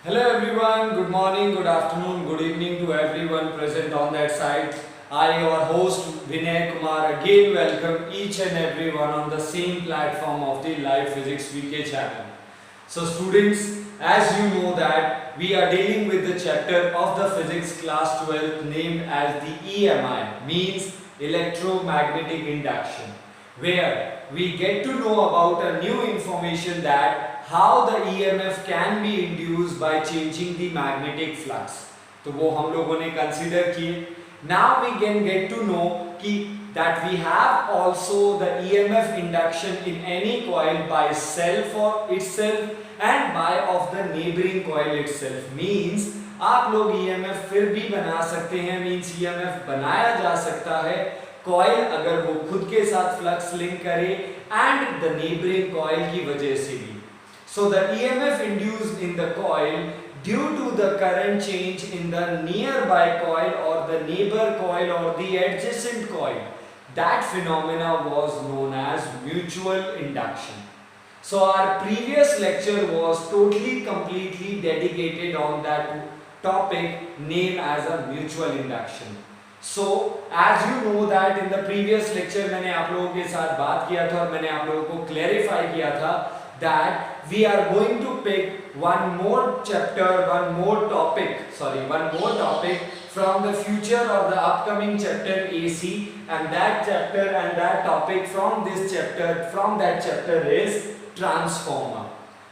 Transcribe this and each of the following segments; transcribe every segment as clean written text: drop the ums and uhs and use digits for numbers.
Hello everyone, good morning, good afternoon, good evening to everyone present on that side. I, your host Vinay Kumar, again welcome each and everyone on the same platform of the Live Physics VK channel. So students, as you know that we are dealing with the chapter of the physics class 12 named as the EMI, means electromagnetic induction, where we get to know about a new information that how the EMF can be induced by changing the magnetic flux. तो वो हम लोगों ने consider किए. Now we can get to know that we have also the EMF induction in any coil by self or itself and by of the neighboring coil itself. Means आप लोग EMF फिर भी बना सकते हैं, means EMF बनाया जा सकता है कॉइल अगर वो खुद के साथ फ्लक्स लिंक करे एंड द नेबरिंग कॉइल की वजह से भी. So the EMF induced in the coil due to the current change in the nearby coil or the neighbor coil or the adjacent coil, that phenomena was known as mutual induction. So our previous lecture was totally completely dedicated on that topic named as a mutual induction. So as you know that in the previous lecture मैंने आप लोगों के साथ बात किया था और मैंने आप लोगों को clarify किया था that we are going to pick one more topic from the future or the upcoming chapter AC, and that chapter and that topic from that chapter is transformer.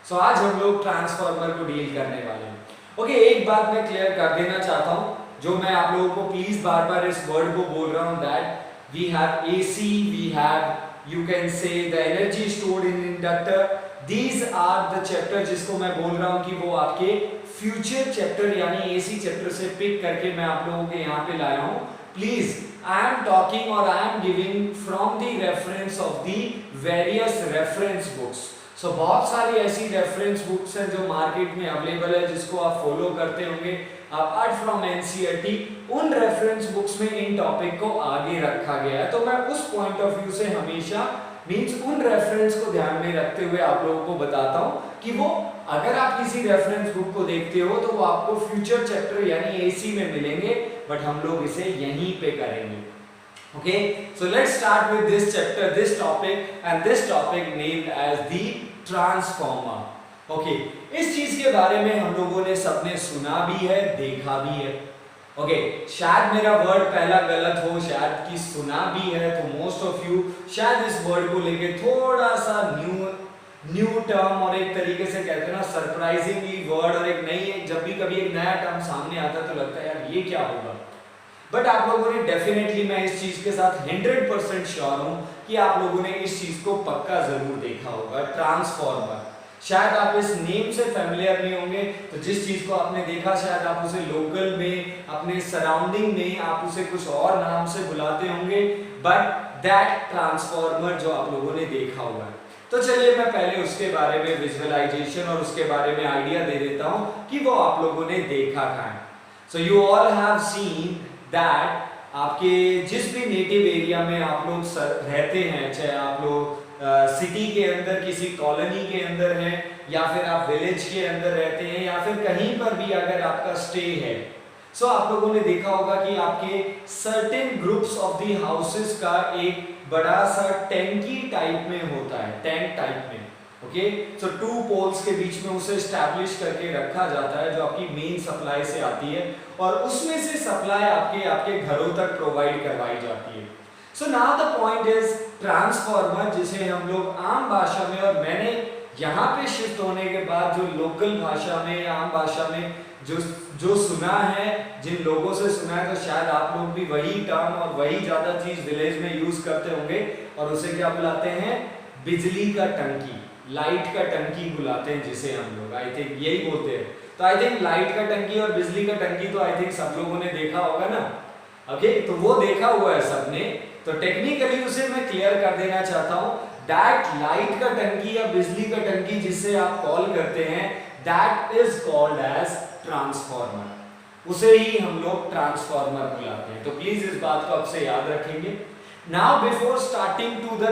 So आज हम लोग ट्रांसफार्मर को deal करने वाले हैं. Okay, एक बात मैं क्लियर कर देना चाहता हूँ जो मैं आप लोगों को प्लीज बार बार इस वर्ड को बोल रहा हूँ, that we have AC, we have you can say the energy stored in inductor. These are the chapter जिसको मैं बोल रहा हूँ कि वो आपके फ्यूचर चैप्टर यानी AC चैप्टर से पिक करके मैं आप लोगों के यहाँ पे लाया हूँ. प्लीज आई एम टॉकिंग और I am giving from the reference of the various reference books. So बहुत सारी ऐसी रेफरेंस बुक्स हैं जो मार्केट में अवेलेबल है जिसको आप फॉलो करते होंगे अपार्ट फ्रॉम एनसीईआरटी. उन रेफरेंस बुक्स में इन टॉपिक को आगे रखा गया है, तो मैं उस पॉइंट ऑफ व्यू से हमेशा मींस उन रेफरेंस को ध्यान में रखते हुए आप लोगों को बताता हूं कि वो अगर आप किसी रेफरेंस बुक को देखते हो तो वो आपको फ्यूचर चैप्टर यानी एसी में मिलेंगे, बट हम लोग इसे यहीं पे करेंगे. Okay, so let's start with this chapter, this topic and this topic named as the transformer. Okay, इस चीज के बारे में हम लोगों ने सबने सुना भी है, देखा भी है. ओके, शायद मेरा वर्ड पहला गलत हो, शायद कि सुना भी है, तो मोस्ट ऑफ यू शायद इस वर्ड को लेके थोड़ा सा न्यू टर्म और एक तरीके से कहते हैं ना सरप्राइजिंगली वर्ड, और एक नई जब भी कभी एक नया टर्म सामने आता है तो लगता है यार ये क्या होगा. बट आप लोगों ने डेफिनेटली, मैं इस चीज के साथ 100% श्योर हूं कि आप लोगों ने इस चीज को पक्का जरूर देखा होगा, ट्रांसफार्मर. शायद आप इस नेम से फैमिलियर नहीं होंगे, तो जिस चीज को आपने देखा शायद आप उसे लोकल में अपने सराउंडिंग में आप उसे कुछ और नाम से बुलाते होंगे, बट दैट ट्रांसफार्मर जो आप लोगों ने देखा होगा. तो चलिए मैं पहले उसके बारे में विजुअलाइजेशन और उसके बारे में आइडिया दे देता हूं कि वो आप लोगों ने देखा कहां है. So you all have seen that आपके जिस भी नेटिव एरिया में आप लोग रहते हैं, चाहे आप लोग सिटी के अंदर किसी कॉलोनी के अंदर हैं या फिर आप विलेज के अंदर रहते हैं या फिर कहीं पर भी अगर आपका स्टे है, सो आप लोगों ने देखा होगा कि आपके certain groups of the houses का एक बड़ा सा टैंकी टाइप में होता है, टैंक टाइप में. ओके, सो 2 पोल्स के बीच में उसे एस्टैब्लिश करके रखा जाता है जो आपकी मेन सप्लाई से आती है और उसमें से सप्लाई आपके घरों तक प्रोवाइड करवाई जाती है. सो now the point is transformer, जिसे हम लोग आम भाषा में, और मैंने यहाँ पे शिफ्ट होने के बाद जो लोकल भाषा में, आम भाषा में जो सुना है, जिन लोगों से सुना है, तो शायद आप लोग भी वही टर्म और वही ज्यादा चीज विलेज में यूज करते होंगे, और उसे क्या बुलाते हैं, बिजली का टंकी, लाइट का टंकी बुलाते हैं जिसे हम लोग, आई थिंक यही बोलते हैं. तो आई थिंक लाइट का टंकी और बिजली का टंकी तो आई थिंक सब लोगों ने देखा होगा ना. ओके, तो वो देखा हुआ है सबने. तो टेक्निकली उसे मैं क्लियर कर देना चाहता हूं, दैट लाइट का टंकी या बिजली का टंकी जिसे आप कॉल करते हैं, that is called as transformer. उसे ही हम लोग ट्रांसफार्मर बुलाते हैं. तो प्लीज इस बात को आपसे याद रखेंगे. Now before starting to the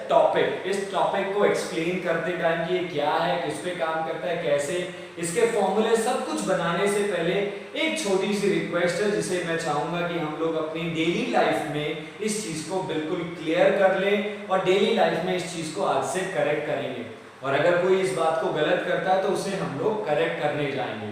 topic, इस टॉपिक को एक्सप्लेन करते टाइम कि ये क्या है, किस पे काम करता है, कैसे, इसके फॉर्मूले सब कुछ बनाने से पहले एक छोटी सी रिक्वेस्ट है जिसे मैं चाहूंगा कि हम लोग अपनी डेली लाइफ में इस चीज को बिल्कुल क्लियर कर लें और डेली लाइफ में इस चीज को आज से करेक्ट करेंगे। और अगर कोई इस बात को गलत करता है तो उसे हम लोग करेक्ट करने जाएंगे।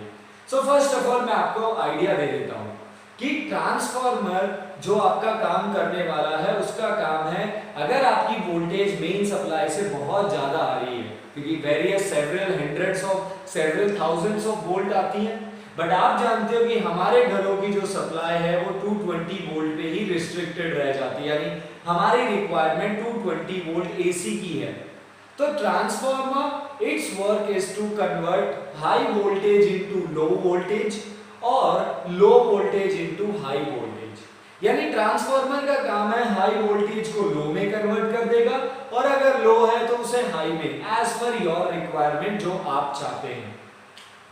सो फर्स्ट ऑफ ऑल मैं आपको आइडिया दे देता हूँ कि ट्रांसफार्मर जो आपका काम करने वाला है उसका काम है, अगर आपकी वोल्टेज मेन सप्लाई से बहुत ज्यादा आ रही है, क्योंकि various several hundreds of several thousands of volt आती है, बट आप जानते हो कि हमारे घरों की जो सप्लाई है वो 220 वोल्ट पे ही रिस्ट्रिक्टेड रह जाती है, यानी हमारी रिक्वायरमेंट 220 वोल्ट एसी की है। तो transformer its work is to convert high voltage into low voltage और low voltage into high voltage, यानी ट्रांसफार्मर का काम है हाई वोल्टेज को लो में कन्वर्ट कर देगा और अगर लो है तो उसे हाई में, एज पर योर रिक्वायरमेंट जो आप चाहते हैं।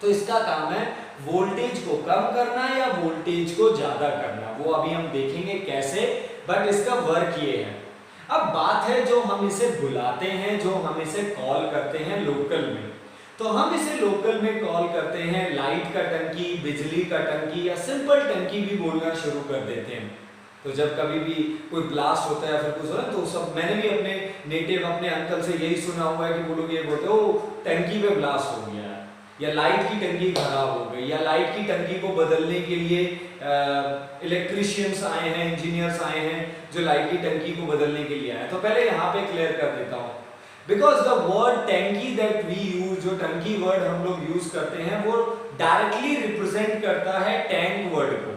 तो इसका काम है वोल्टेज को कम करना या वोल्टेज को ज्यादा करना, वो अभी हम देखेंगे कैसे, बट इसका वर्क ये है। अब बात है जो हम इसे बुलाते हैं, जो हम इसे कॉल करते हैं लोकल में, तो हम इसे लोकल में कॉल करते हैं लाइट का टंकी, बिजली का टंकी या सिंपल टंकी भी बोलना शुरू कर देते हैं। तो जब कभी भी कोई ब्लास्ट होता है या फिर कुछ होता है तो सब, मैंने भी अपने नेटिव अपने अंकल से यही सुना हुआ है कि वो लोग ये बोलते हो टंकी पे ब्लास्ट हो गया है, या लाइट की टंकी खराब हो गई, या लाइट की टंकी को बदलने के लिए इलेक्ट्रिशियंस आए हैं, इंजीनियर्स आए हैं जो लाइट की टंकी को बदलने के लिए आए। तो पहले यहाँ पे क्लियर कर देता हूँ, बिकॉज द वर्ड टैंकी दैट वी यूज, जो टंकी वर्ड हम लोग यूज करते हैं वो डायरेक्टली रिप्रेजेंट करता है टैंक वर्ड को।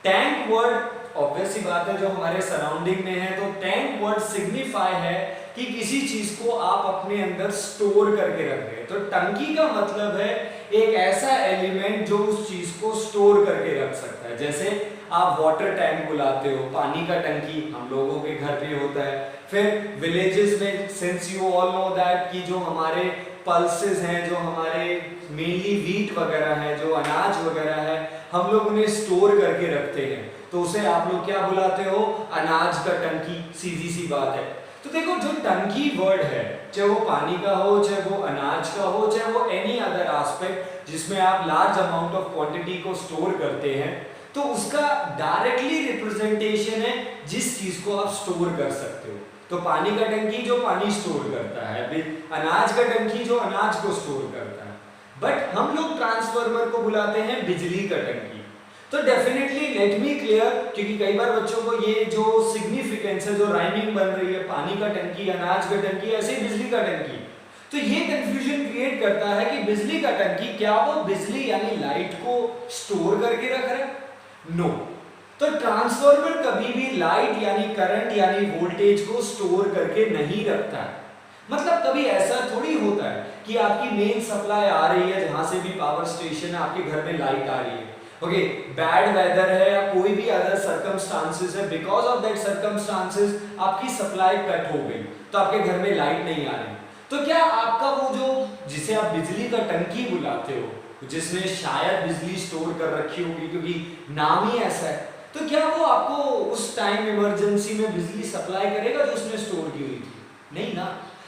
टैंक वर्ड ऑब्वियस सी बात है जो हमारे सराउंडिंग में है, तो टैंक वर्ड सिग्निफाई है कि किसी चीज को आप अपने अंदर स्टोर करके रख रहे हैं। तो टंकी का मतलब है एक ऐसा एलिमेंट जो उस चीज को स्टोर करके रख सकता है। जैसे आप वाटर टैंक बुलाते हो, पानी का टंकी हम लोगों के घर पे होता है। फिर विलेजेस में, since you all know that, कि जो हमारे पल्सेस हैं, जो हमारे मेनली व्हीट वगैरह है, जो अनाज वगैरह है, हम लोग उन्हें स्टोर करके रखते हैं, तो उसे आप लोग क्या बुलाते हो, अनाज का टंकी। सीधी सी बात है। तो देखो जो टंकी वर्ड है, चाहे वो पानी का हो, चाहे वो अनाज का हो, चाहे वो एनी अदर एस्पेक्ट जिसमें आप लार्ज अमाउंट ऑफ क्वांटिटी को स्टोर करते हैं, तो उसका डायरेक्टली रिप्रेजेंटेशन है जिस चीज को आप स्टोर कर सकते हो। तो पानी का टंकी जो पानी स्टोर करता है, अनाज का टंकी जो अनाज को स्टोर करता है। बट हम लोग ट्रांसफार्मर को बुलाते हैं बिजली का टंकी। तो डेफिनेटली लेट मी क्लियर, क्योंकि कई बार बच्चों को ये जो सिग्निफिकेंस है, जो राइमिंग बन रही है, पानी का टंकी, अनाज का टंकी, ऐसे ही बिजली का टंकी, तो ये कंफ्यूजन क्रिएट करता है कि बिजली का टंकी क्या वो बिजली यानी लाइट को स्टोर करके रख रहा है? नो। तो ट्रांसफार्मर कभी भी लाइट यानी करंट यानी वोल्टेज को स्टोर करके नहीं रखता है। मतलब कभी ऐसा थोड़ी होता है कि आपकी मेन सप्लाई आ रही है, जहां से भी पावर स्टेशन है, आपके घर में लाइट आ रही है, ओके, बैड वेदर है या कोई भी अदर सर्कमस्टांसेस है, बिकॉज ऑफ दैट सर्कमस्टांसेस आपकी सप्लाई कट हो गई, तो आपके घर में लाइट नहीं आ रही। तो क्या आपका वो जो जिसे आप बिजली का टंकी बुलाते हो, जिसमें शायद बिजली स्टोर कर रखी होगी क्योंकि नाम ही ऐसा है, तो क्या वो आपको उस टाइम इमरजेंसी में बिजली सप्लाई करेगा जो उसने स्टोर की हुई थी? नहीं ना।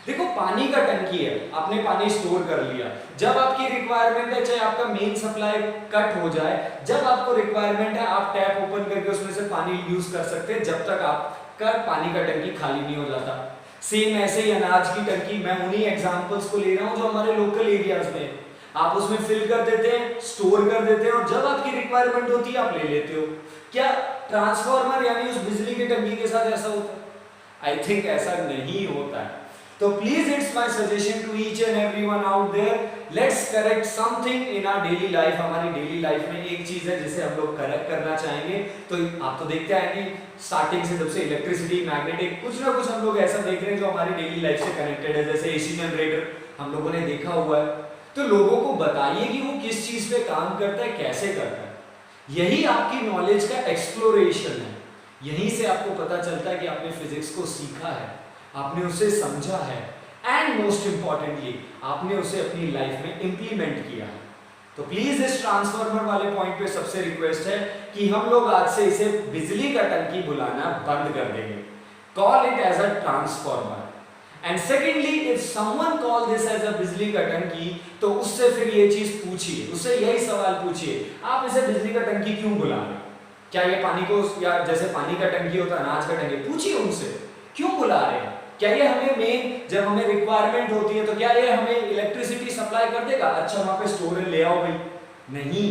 देखो पानी का टंकी है, आपने पानी स्टोर कर लिया, जब आपकी रिक्वायरमेंट है, चाहे आपका मेन सप्लाई कट हो जाए, जब आपको रिक्वायरमेंट है आप टैप ओपन करके उसमें से पानी यूज कर सकते हैं जब तक आपका पानी का टंकी खाली नहीं हो जाता। सेम ऐसे ही अनाज की टंकी, मैं उन्हीं एग्जांपल्स को ले रहा हूं जो हमारे लोकल एरियाज में, आप उसमें फिल कर देते हैं, स्टोर कर देते हैं और जब आपकी रिक्वायरमेंट होती है आप ले लेते हो। क्या ट्रांसफार्मर यानी उस बिजली की टंकी के साथ ऐसा होता है? आई थिंक ऐसा नहीं होता है। तो please it's my suggestion to each and everyone out there, let's correct something in our daily life. हमारी डेली लाइफ में एक चीज है जिसे हम लोग करेक्ट करना चाहेंगे। तो आप तो देखते हैं कि स्टार्टिंग से जब से इलेक्ट्रिसिटी, मैग्नेटिक, कुछ ना कुछ हम लोग ऐसा देख रहे हैं जो हमारी डेली लाइफ से कनेक्टेड है। जैसे एसी जनरेटर हम लोगों ने देखा हुआ है। तो लोगों को बताइए कि वो किस चीज पे काम करता है, कैसे करता है। यही आपकी नॉलेज का एक्सप्लोरेशन है। यहीं से आपको पता चलता है कि आपने फिजिक्स को सीखा है, आपने उसे समझा है, एंड मोस्ट इंपॉर्टेंटली आपने उसे अपनी लाइफ में इंप्लीमेंट किया है। तो प्लीज इस ट्रांसफार्मर वाले पॉइंट पे सबसे रिक्वेस्ट है कि हम लोग आज से इसे बिजली का टंकी बुलाना बंद कर देंगे. Call it as a transformer. And secondly, if someone call this as a बिजली का टंकी, तो उससे फिर ये चीज पूछिए, उससे यही सवाल पूछिए, आप इसे बिजली का टंकी क्यों बुला रहे हैं? क्या ये पानी को, या जैसे पानी का टंकी होता है, अनाज का टंकी, पूछिए उनसे क्यों बुला रहे हैं. क्या ये हमें मेन जब हमें रिक्वायरमेंट होती है तो क्या ये हमें इलेक्ट्रिसिटी सप्लाई कर देगा? अच्छा वहां पे स्टोर ले आओ भाई. नहीं,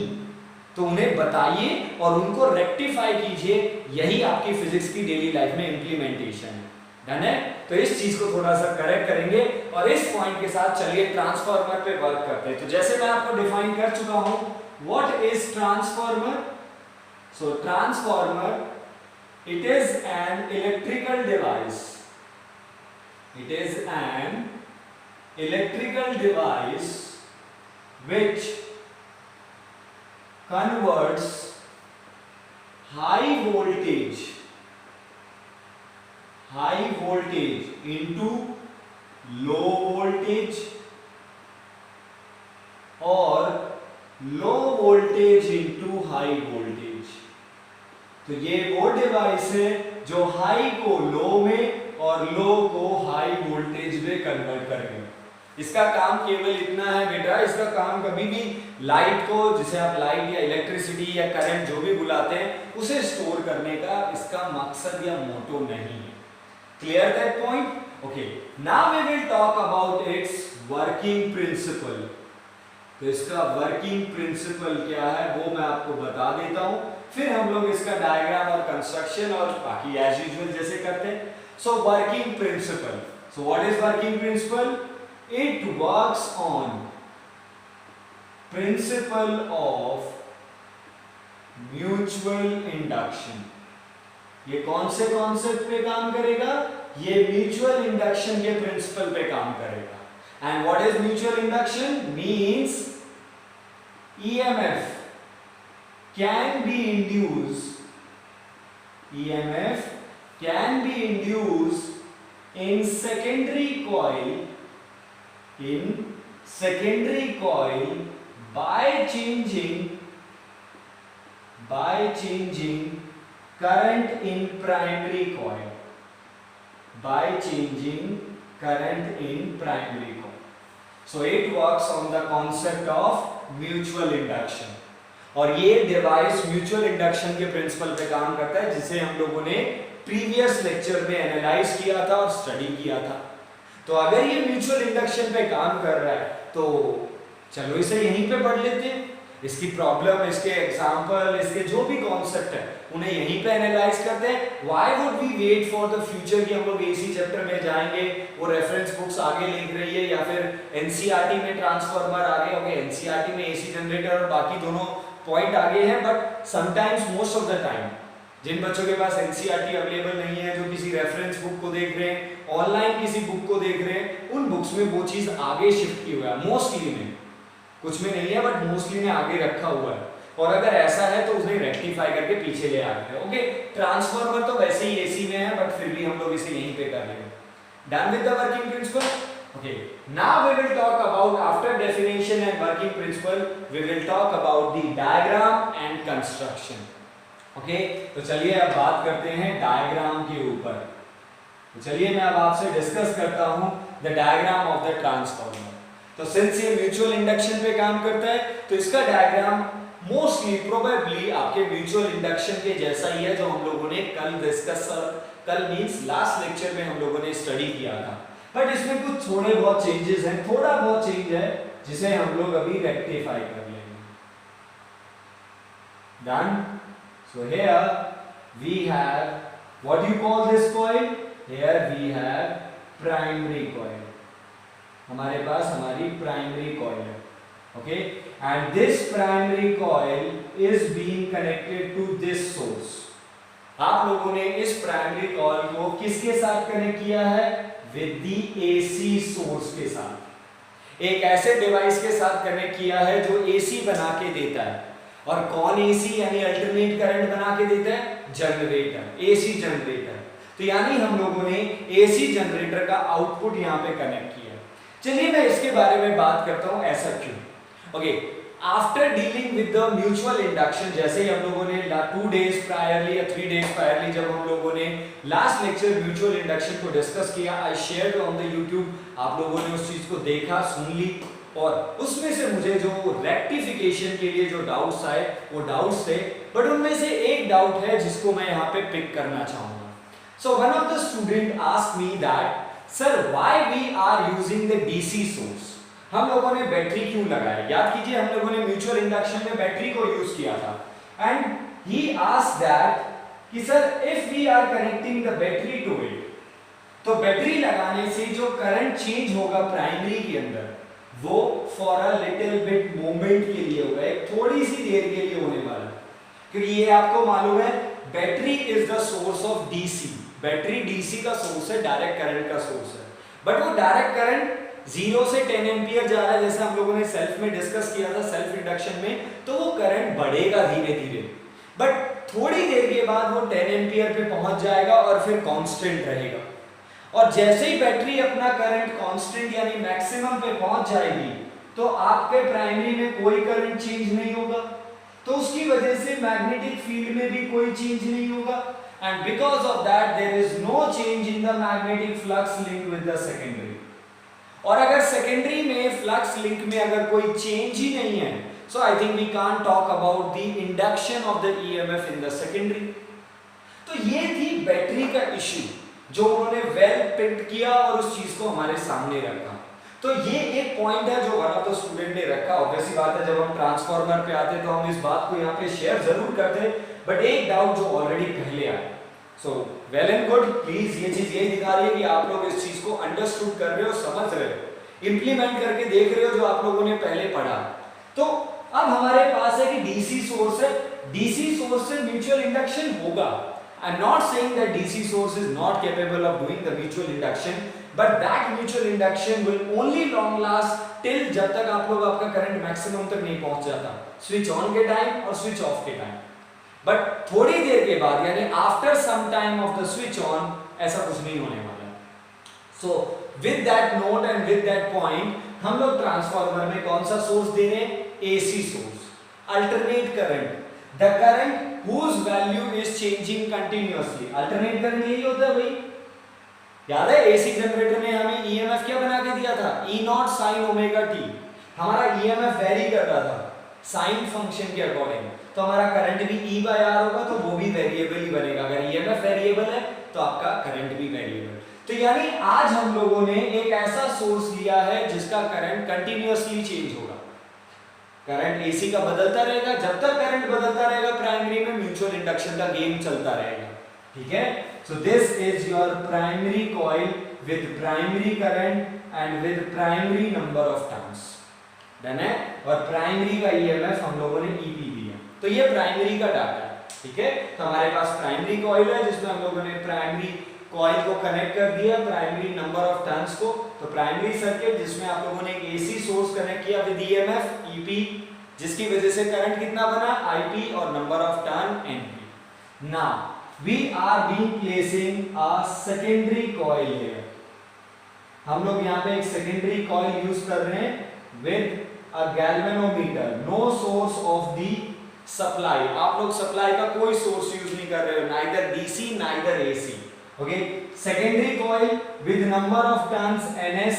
तो उन्हें बताइए और उनको रेक्टिफाई कीजिए. यही आपकी फिजिक्स की डेली लाइफ में इंप्लीमेंटेशन है. डन है? तो इस चीज को थोड़ा सा करेक्ट करेंगे और इस पॉइंट के साथ चलिए ट्रांसफार्मर पे वर्क करते हैं. तो जैसे मैं आपको डिफाइन कर चुका हूं, what is transformer. So transformer, it is an electrical device. It is an electrical device which converts high voltage into low voltage or low voltage into high voltage. तो ये वो डिवाइस है जो हाई को लो में और लो को हाई वोल्टेज में कन्वर्ट करेगा. इसका काम केवल इतना है बेटा, इसका काम कभी भी लाइट को, जिसे आप लाइट या इलेक्ट्रिसिटी या करंट जो भी बुलाते हैं, उसे स्टोर करने का इसका मकसद या मोटो नहीं है. Clear that point? Okay, now we will talk about its working principle. तो इसका वर्किंग प्रिंसिपल क्या है वो मैं आपको बता देता हूं, फिर हम लोग इसका डायग्राम और कंस्ट्रक्शन और बाकी एज यूजुअल जैसे करते हैं. So working principle. So what is working principle? It works on principle of mutual induction. ये कौन से कॉन्सेप्ट पे काम करेगा? ये म्यूचुअल इंडक्शन के प्रिंसिपल पे काम करेगा. And what is mutual induction? Means EMF can be induced. EMF can be induced in secondary coil. In secondary coil by changing current in primary coil. By changing current in primary coil. So it works on the concept of mutual induction. और ये device mutual induction के principal पे काम करता है, जिसे हम लोगों ने प्रीवियस लेक्चर में एनालाइज किया था और स्टडी किया था. तो अगर ये म्यूचुअल इंडक्शन पे काम कर रहा है तो चलो इसे यहीं पे पढ़ लेते हैं. इसकी प्रॉब्लम, इसके एग्जांपल, इसके जो भी कॉन्सेप्ट है उन्हें यहीं पे एनालाइज करते हैं. Why would we wait for the future कि हम लोग एसी चैप्टर में जाएंगे, वो रेफरेंस बुक्स आगे लिख रही है, या फिर एनसीईआरटी में ट्रांसफार्मर आगे हो गए, एनसीईआरटी में एसी जनरेटर और बाकी दोनों पॉइंट आगे हैं. But sometimes, most of the time, जिन बच्चों के पास एनसीईआरटी अवेलेबल नहीं है, जो किसी रेफरेंस बुक को देख रहे हैं, ऑनलाइन किसी बुक को देख रहे हैं, उन बुक्स में वो चीज आगे शिफ्ट की हुआ है. मोस्टली में, कुछ में नहीं है बट मोस्टली में आगे रखा हुआ है. और अगर ऐसा है तो उसे रेक्टिफाई करके पीछे ले आते हैं. ओके, ट्रांसफार्मर तो वैसे ही एसी में है बट फिर भी हम लोग इसे यहीं पे कर लेंगे. Done with the working principle. Okay, now we will talk about, after definition and working principle, we will talk about the diagram and construction. Okay, तो चलिए अब बात करते हैं डायग्राम के ऊपर. तो चलिए मैं अब आपसे डिस्कस करता हूं the diagram of the transformer. तो सिंस ये म्यूचुअल इंडक्शन पे काम करता है तो इसका डायग्राम मोस्टली प्रोबेबली आपके म्यूचुअल इंडक्शन के जैसा ही है जो हम लोगों ने कल डिस्कस, कल मींस लास्ट लेक्चर में हम लोगों ने स्टडी किया था. बट इसमें कुछ थोड़े बहुत चेंजेस हैं, थोड़ा बहुत चेंज है जिसे हम लोग अभी रेक्टिफाई कर लेंगे. Done. So here we have, what you call this coil? Here we have primary coil. हमारे पास हमारी प्राइमरी कॉइल है. Okay, and this primary coil is being connected to this source. आप लोगों ने इस प्राइमरी कॉइल को किसके साथ कनेक्ट किया है? विद द एसी सोर्स के साथ. एक ऐसे डिवाइस के साथ कनेक्ट किया है जो एसी बना के देता है. और कौन एसी यानी अल्टरनेट करंट बना के देता है? Generator, AC generator. तो यानी हम लोगों ने एसी जनरेटर का आउटपुट यहां पे कनेक्ट किया. चलिए मैं इसके बारे में बात करता हूं, ऐसा क्यों. Okay, after dealing with the mutual induction, जैसे ही हम लोगों ने 2 days प्रायरली या 3 days प्रायरली जब हम लोगों ने लास्ट लेक्चर म्यूचुअल इंडक्शन को डिस्कस किया, I shared on the YouTube, आप लोगों ने उस चीज को देखा, सुन ली, और उसमें से मुझे जो रेक्टिफिकेशन के लिए जो डाउट्स आए वो डाउट्स थे, बट उनमें से एक डाउट है जिसको मैं यहाँ पे पिक करना चाहूंगा. So one of the student asked me that sir why we are using the DC source. हम लोगों ने बैटरी क्यों लगाया? याद कीजिए हम लोगों ने म्यूचुअल इंडक्शन में बैटरी को यूज किया था. एंड ही आस्क्ड दैट कि sir if we are connecting the battery to it, तो बैटरी लगाने से जो करंट चेंज होगा प्राइमरी के अंदर वो for a little bit moment के लिए होगा, एक थोड़ी सी देर के लिए होने वाला, क्योंकि ये आपको मालूम है battery is the source of DC. Battery DC का सोर्स है, डायरेक्ट करंट का सोर्स है, बट वो डायरेक्ट करंट 0 से 10 एम्पियर जा रहा है, जैसे हम लोगों ने सेल्फ में डिस्कस किया था, सेल्फ इंडक्शन में, तो वो करंट बढ़ेगा धीरे धीरे, बट थोड़ी देर के बाद वो 10 एम्पियर पे पहुंच जाएगा और फिर कांस्टेंट रहेगा. और जैसे ही बैटरी अपना करंट कांस्टेंट यानी मैक्सिमम पे पहुंच जाएगी तो आपके प्राइमरी में कोई करंट चेंज नहीं होगा, तो उसकी वजह से मैग्नेटिक फील्ड में भी कोई चेंज नहीं होगा. And because of that there is no change in the magnetic flux link with the secondary. और अगर सेकेंडरी में फ्लक्स लिंक में अगर कोई चेंज ही नहीं है, so I think we can't talk about the induction of the EMF in the secondary. तो ये थी बैटरी का इश्यू जो उन्होंने वेल पिक्ड किया और उस चीज को हमारे सामने रखा. तो ये एक पॉइंट है जो वन ऑफ द स्टूडेंट ने रखा. ऑब्वियसली बात है जब हम ट्रांसफार्मर पे आते तो हम इस बात को यहाँ पे शेयर जरूर करते, बट एक डाउट जो ऑलरेडी पहले आया. So well and good, please ये चीज यही दिखा रही है कि आप लोग इस चीज को अंडरस्टूड कर रहे हो, समझ रहे हो, इंप्लीमेंट करके देख रहे हो जो आप लोगों ने पहले पढ़ा. तो अब हमारे पास है कि डीसी सोर्स है, डीसी सोर्स से म्यूचुअल इंडक्शन होगा. I am not saying that DC source is not capable of doing the mutual induction, but that mutual induction will only long last till जब तक आप लोग आपका करंट मैक्सिमम तक नहीं पहुंच जाता, स्विच ऑन के टाइम और स्विच ऑफ के टाइम. बट थोड़ी देर के बाद यानी after some time of the switch on ऐसा कुछ नहीं होने वाला. So with that note and with that point हम लोग ट्रांसफार्मर में कौन सा सोर्स दे रहे हैं? AC source, alternate current, the current whose value is changing continuously. Alternate current यही होता है भाई. याद है एसी जनरेटर ने हमें ईएमएफ क्या बना के दिया था? E not sine omega T. हमारा ईएमएफ वेरी कर रहा था साइन फंक्शन के अकॉर्डिंग, तो हमारा करंट भी E बाय R होगा, तो वो भी वेरिएबल ही बनेगा. अगर ईएमएफ वेरिएबल है तो आपका करंट भी वेरिएबल. तो यानी आज हम लोगों ने एक ऐसा सोर्स लिया है जिसका करंट कंटिन्यूअसली चेंज होगा. करंट एसी का बदलता रहेगा, जब तक करंट बदलता रहेगा प्राइमरी में म्यूचुअल इंडक्शन का गेम चलता रहेगा. ठीक है. So this is your primary coil with primary current and with primary number of turns. Done है. और प्राइमरी का ईएमएफ हम लोगों ने ईपी दिया. तो ये प्राइमरी का डाटा है. ठीक है. तो हमारे पास प्राइमरी कॉइल है जिसमें हम लोगों ने प्राइमरी कॉइल को कनेक्ट कर दिया प्राइमरी नंबर ऑफ टर्न्स को. तो प्राइमरी सर्किट जिसमें आप लोगों ने एक एसी सोर्स कनेक्ट किया विद ईएमएफ ईपी, जिसकी वजह से करंट कितना बना? आईपी और number of turn NP. Now we are being placing a secondary coil here. हम लोग यहाँ पे एक सेकेंडरी कॉइल यूज कर रहे हैं with a galvanometer. No source of the supply. आप लोग सप्लाई का कोई सोर्स यूज नहीं कर रहे हो, neither DC neither AC. Okay. Secondary coil with number of turns ns.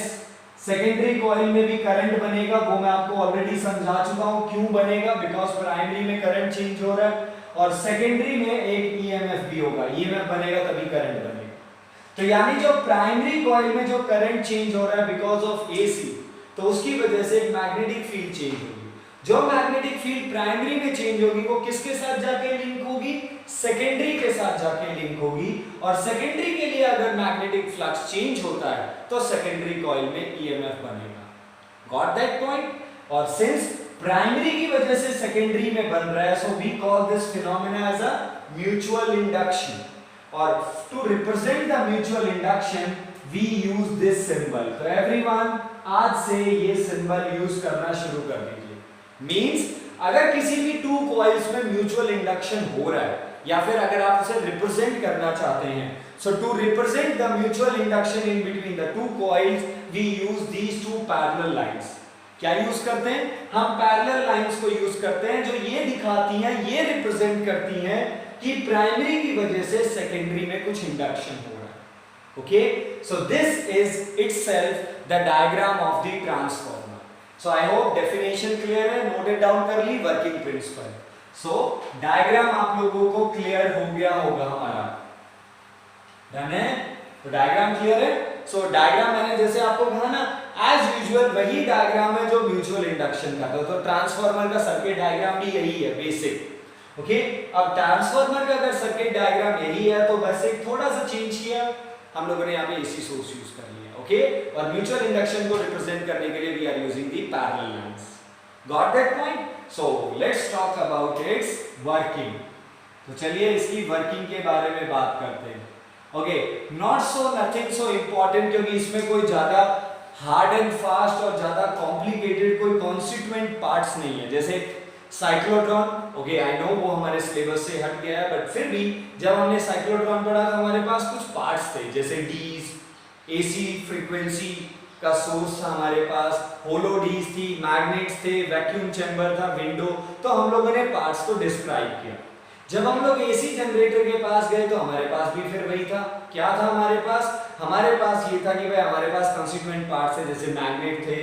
Secondary coil में भी करंट बनेगा, वो मैं आपको ऑलरेडी समझा चुका हूं क्यों बनेगा, बिकॉज प्राइमरी में करंट चेंज हो रहा है और सेकेंडरी में एक ईएमएफ भी होगा. ईएमएफ बनेगा तभी करंट बनेगा. तो यानी जो प्राइमरी कॉइल में जो करंट चेंज हो रहा है बिकॉज ऑफ एसी, तो उसकी वजह से एक मैग्नेटिक फील्ड चेंज होगी. जो मैग्नेटिक फील्ड प्राइमरी में चेंज होगी वो किसके साथ जाके लिंक होगी? सेकेंडरी के साथ जाके लिंक होगी. और सेकेंडरी के लिए अगर मैग्नेटिक फ्लक्स चेंज होता है तो सेकेंडरी कॉइल में ईएमएफ बनेगा. Got that point? और सिंस प्राइमरी की वजह से सेकेंडरी में बन रहा है, so we call this phenomena as a mutual induction. और to represent the mutual induction we use this symbol. तो एवरीवन आज से ये सिंबल यूज करना शुरू कर दीजिए. मींस अगर किसी भी टू कॉइल्स में म्यूचुअल इंडक्शन हो रहा है या फिर अगर आप उसे रिप्रेजेंट करना चाहते हैं, so to represent the mutual induction in between the two coils we use these two parallel lines. क्या यूज करते हैं? हम पैरेलल लाइंस को यूज करते हैं जो ये दिखाती हैं, ये रिप्रेजेंट करती हैं कि प्राइमरी की वजह से सेकेंडरी में कुछ इंडक्शन हो रहा है। Okay, so this is itself the diagram of the transformer. So I hope definition clear है, नोटेड डाउन कर ली, वर्किंग प्रिंसिपल। सो डायग्राम आप लोगों को क्लियर हो गया होगा हमारा, डन है? तो डायग्राम क्लियर है। सो डायग्राम मैंने जैसे आपको कहा ना, एज यूजुअल वही डायग्राम है जो म्यूचुअल इंडक्शन का था, तो ट्रांसफार्मर का सर्किट डायग्राम भी यही है, बेसिक। ओके, अब ट्रांसफार्मर का अगर सर्किट डायग्राम यही है तो बस एक थोड़ा सा चेंज किया हम लोगों ने, यहाँ पे एसी सोर्स यूज कर लिया। ओके, और म्यूचुअल इंडक्शन को रिप्रेजेंट करने के लिए we are using the parallel lines. Got that point? So let's talk about its working. तो चलिए इसकी वर्किंग के बारे में बात करते हैं। Okay, not so nothing so important, क्योंकि इसमें कोई ज्यादा हार्ड एंड फास्ट और ज्यादा कॉम्प्लिकेटेड कोई कॉन्स्टिट्यूएंट पार्ट्स नहीं है, जैसे साइक्लोट्रॉन। ओके, आई नो वो हमारे सिलेबस से हट गया है, बट फिर भी जब हमने साइक्लोट्रॉन पढ़ा था हमारे पास कुछ पार्ट्स थे, जैसे डीज, एसी फ्रीक्वेंसी का सोर्स था हमारे पास, होलो डीज थी, मैग्नेट्स थे, वैक्यूम चैम्बर था, विंडो। तो हम लोगों ने पार्ट्स को डिस्क्राइब किया। जब हम लोग एसी जनरेटर के पास गए तो हमारे पास भी फिर वही था। क्या था हमारे पास? हमारे पास ये था कि भाई हमारे पास कंस्टिट्यूएंट पार्ट्स है, जैसे मैग्नेट थे,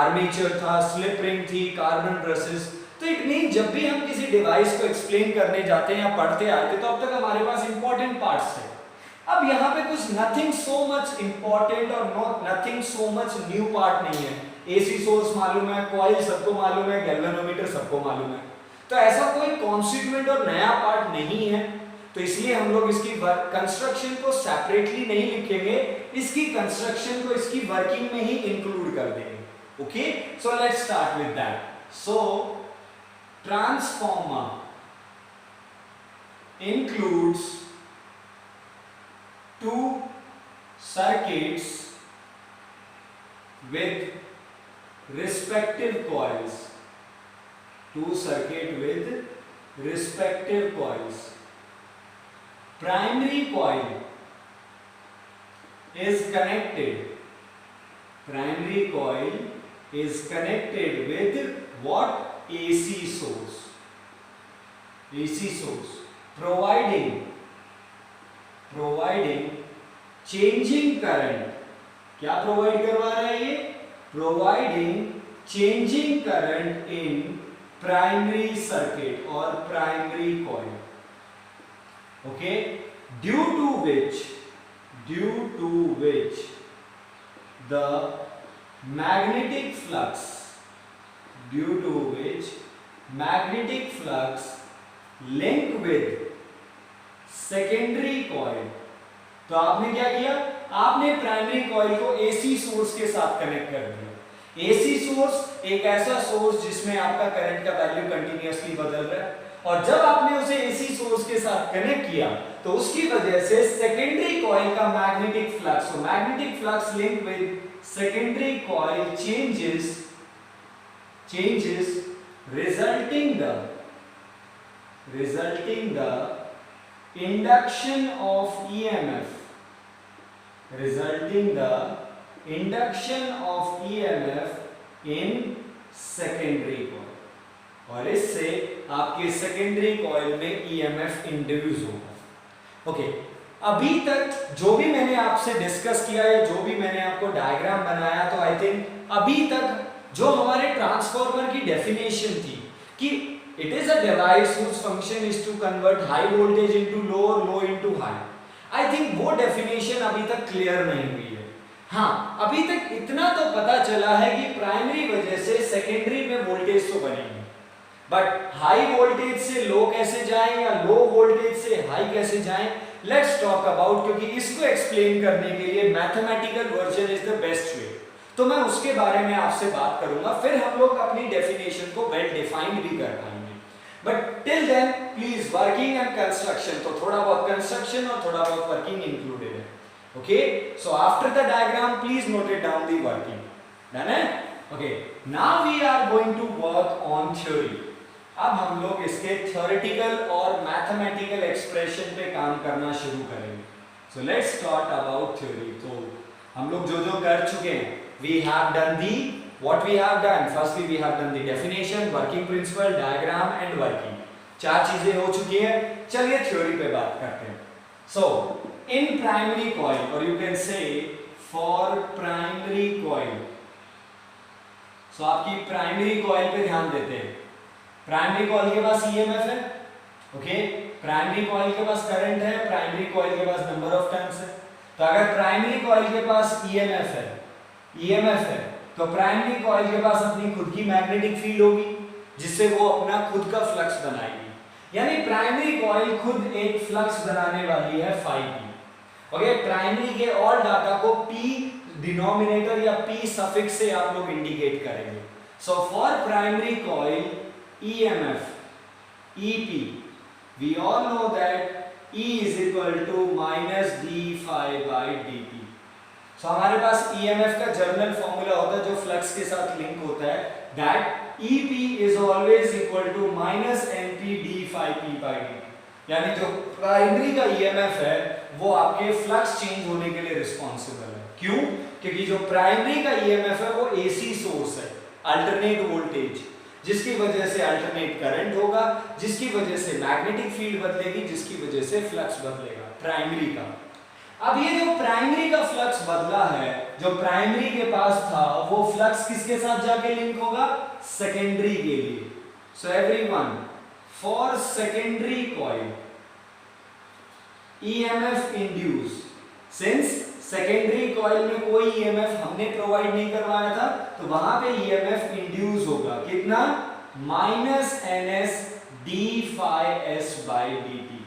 आर्मेचर था, स्लिप रिंग थी, कार्बन ब्रशेस। तो इट मीन जब भी हम किसी डिवाइस को एक्सप्लेन करने जाते हैं या पढ़ते आते हैं तो अब तक हमारे पास इंपॉर्टेंट पार्ट्स है। अब यहाँ पे कुछ नथिंग सो मच इंपॉर्टेंट और nothing so much new part नहीं है। एसी सोर्स मालूम है, कॉइल सबको मालूम है, गैल्वेनोमीटर सबको मालूम है, तो ऐसा कोई कॉन्स्टिट्यूएंट और नया पार्ट नहीं है। तो इसलिए हम लोग इसकी कंस्ट्रक्शन को सेपरेटली नहीं लिखेंगे, इसकी कंस्ट्रक्शन को इसकी वर्किंग में ही इंक्लूड कर देंगे। Okay, so let's start with that. So transformer includes two circuits with respective coils. Two circuit with respective coils. Primary coil is connected. Primary coil is connected with what? AC source. AC source providing changing current. क्या provide करवा रहा है ये? Providing changing current in primary circuit or primary coil. Okay, due to which the magnetic flux link with secondary coil. तो आपने क्या किया? आपने प्राइमरी कॉइल को एसी सोर्स के साथ कनेक्ट कर दिया। एसी सोर्स एक ऐसा सोर्स जिसमें आपका करंट का वैल्यू कंटिन्यूअसली बदल रहा है, और जब आपने उसे एसी सोर्स के साथ कनेक्ट किया तो उसकी वजह से सेकेंडरी कॉइल का magnetic flux link with secondary coil changes resulting the induction of EMF in secondary coil, और इससे आपके सेकेंडरी कॉइल में EMF इंड्यूस होगा। ओके, अभी तक जो भी मैंने आपसे डिस्कस किया है, जो भी मैंने आपको डायग्राम बनाया, तो आई थिंक अभी तक जो हमारे ट्रांसफार्मर की डेफिनेशन थी कि it is a device whose function is to convert high voltage into low और low into high, I think वो डेफिनेशन अभी तक क्लियर नहीं हुई है। हाँ, अभी तक इतना तो पता चला है कि प्राइमरी वजह से सेकेंडरी में वोल्टेज तो बनेंगे, बट हाई वोल्टेज से लो कैसे जाएं या लो वोल्टेज से हाई कैसे जाएं, लेट्स टॉक अबाउट, क्योंकि इसको एक्सप्लेन करने के लिए mathematical version is the best way, तो मैं उसके बारे में आपसे बात करूंगा, फिर हम लोग अपनी डेफिनेशन को वेल डिफाइंड भी कर पाएंगे। But till then please working and construction, तो थोड़ा बहुत कंस्ट्रक्शन और थोड़ा बहुत वर्किंग इंक्लूडेड है। Okay, so after the diagram please note it down the working, done है? Okay, now we are going to work on theory. अब हम लोग इसके थ्योरेटिकल और मैथमेटिकल एक्सप्रेशन पे काम करना शुरू करेंगे। सो लेट्स टॉक अबाउट थ्योरी। तो हम लोग जो जो कर चुके हैं, we have done the what we have done, firstly we have done the definition, working principle, diagram and working. 4 चीजें हो चुकी है. चलिए थ्योरी पे बात करते हैं. So in primary coil, or you can say for primary coil, so आपकी प्राइमरी कॉइल पे ध्यान देते हैं. प्राइमरी कॉइल के पास ईएमएफ है, ओके. प्राइमरी कॉइल के पास करंट है, प्राइमरी कॉइल के पास नंबर ऑफ टर्न्स है. तो अगर प्राइमरी कॉइल के पास ईएमएफ है, तो प्राइमरी कॉइल के पास अपनी खुद की मैग्नेटिक फील्ड होगी, जिससे वो अपना खुद का फ्लक्स बनाएगी. यानी प्राइमरी कॉइल खुद एक फ्लक्स बनाने वाली है phi p. ओके. प्राइमरी के और डाटा को p डिनोमिनेटर या p सफिक्स से आप लोग इंडिकेट करेंगे. So for primary coil EMF EP, we all know that E is equal to minus d phi by dt. So हमारे पास EMF का जर्नल फॉर्मूला होता है जो फ्लक्स के साथ लिंक होता है, that EP is always equal to minus NP d phi p by dt. यानी जो प्राइमरी का EMF है वो आपके फ्लक्स चेंज होने के लिए रिस्पॉन्सिबल है. क्यों? क्योंकि जो प्राइमरी का EMF है वो AC सोर्स है, अल्टरनेट वोल्टेज, जिसकी वजह से अल्टरनेट करंट होगा, जिसकी वजह से मैग्नेटिक फील्ड बदलेगी, जिसकी वजह से फ्लक्स बदलेगा प्राइमरी का. अब ये जो प्राइमरी का फ्लक्स बदला है, जो प्राइमरी के पास था, वो फ्लक्स किसके साथ जाके लिंक होगा? सेकेंडरी के लिए. So everyone, for secondary coil EMF induce, since secondary coil में कोई EMF हमने प्रोवाइड नहीं करवाया था, तो वहां पे EMF इंड्यूस होगा. कितना? Minus ns d phi s by dt.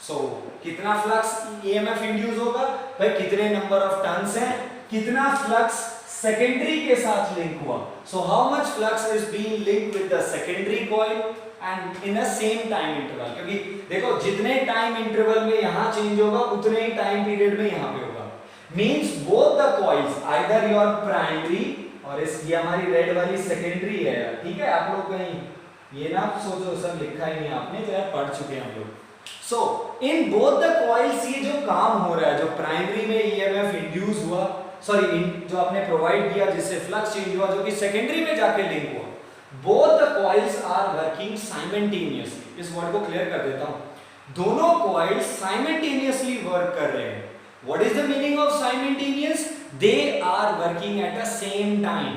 सो कितना फ्लक्स EMF इंड्यूस होगा? भाई कितने नंबर ऑफ टर्न्स हैं, कितना फ्लक्स सेकेंडरी के साथ लिंक हुआ. So how much flux is being linked with the secondary coil and in a same time interval. क्योंकि देखो जितने टाइम इंटरवल में यहां चेंज होगा उतने ही टाइम पीरियड में यहां पे होगा. Means both the coils, either your primary और ये हमारी रेड वाली सेकेंडरी है. ठीक है, आप लोग कहीं ये ना सोचो सब लिखा ही नहीं आपने, तो यार पढ़ चुके हैं हम लोग. सो इन बोथ द कॉइल्स ये जो काम हो रहा है, जो प्राइमरी में EMF इंड्यूस हुआ, सॉरी जो आपने प्रोवाइड किया जिससे फ्लक्स चेंज हुआ, जो कि सेकेंडरी में जाके लिंक हुआ, both the coils are working simultaneously. इस वर्ड को क्लियर कर देता हूं. दोनों coils simultaneously work कर रहे हैं. What is the meaning of simultaneous? They are working at the same time.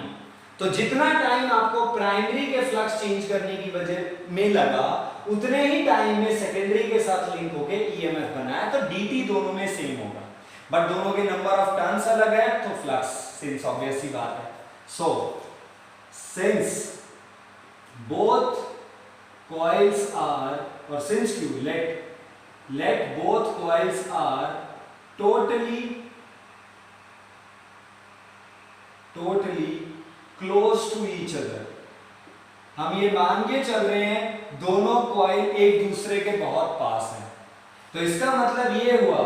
तो जितना टाइम आपको प्राइमरी के फ्लक्स चेंज करने की वजह में लगा, उतने ही टाइम में सेकेंडरी के साथ लिंक होके EMF बनाया, तो dt दोनों में सेम होगा. बट दोनों के नंबर ऑफ टर्न्स अलग है, तो फ्लक्स सिंस ऑब्वियस ही बात है. So since both coils are, or since you let both coils are totally close to each other. हम ये मान के चल रहे हैं दोनों कॉइल एक दूसरे के बहुत पास हैं. तो इसका मतलब ये हुआ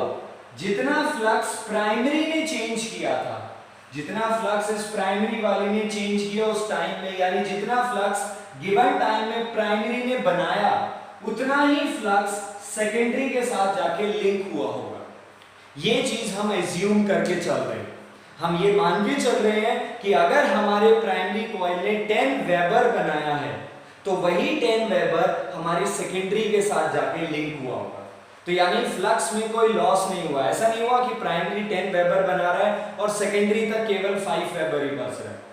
जितना फ्लक्स प्राइमरी ने चेंज किया था, जितना फ्लक्स इस प्राइमरी वाले ने चेंज किया उस टाइम में, यानी जितना फ्लक्स गिवन टाइम में प्राइमरी ने बनाया, उतना ही फ्लक्स सेकेंडरी के साथ जाके लिंक हुआ होगा. ये चीज हम एज्यूम करके चल रहे हैं. हम ये मान के चल रहे हैं कि अगर हमारे प्राइमरी कॉइल ने 10 वेबर बनाया है, तो वही 10 वेबर हमारी सेकेंडरी के साथ जाके लिंक हुआ होगा. तो यानी फ्लक्स में कोई लॉस नहीं हुआ. ऐसा नहीं हुआ कि प्राइमरी 10 वेबर बना रहा है और सेकेंडरी तक केवल 5 वेबर ही बच रहा है.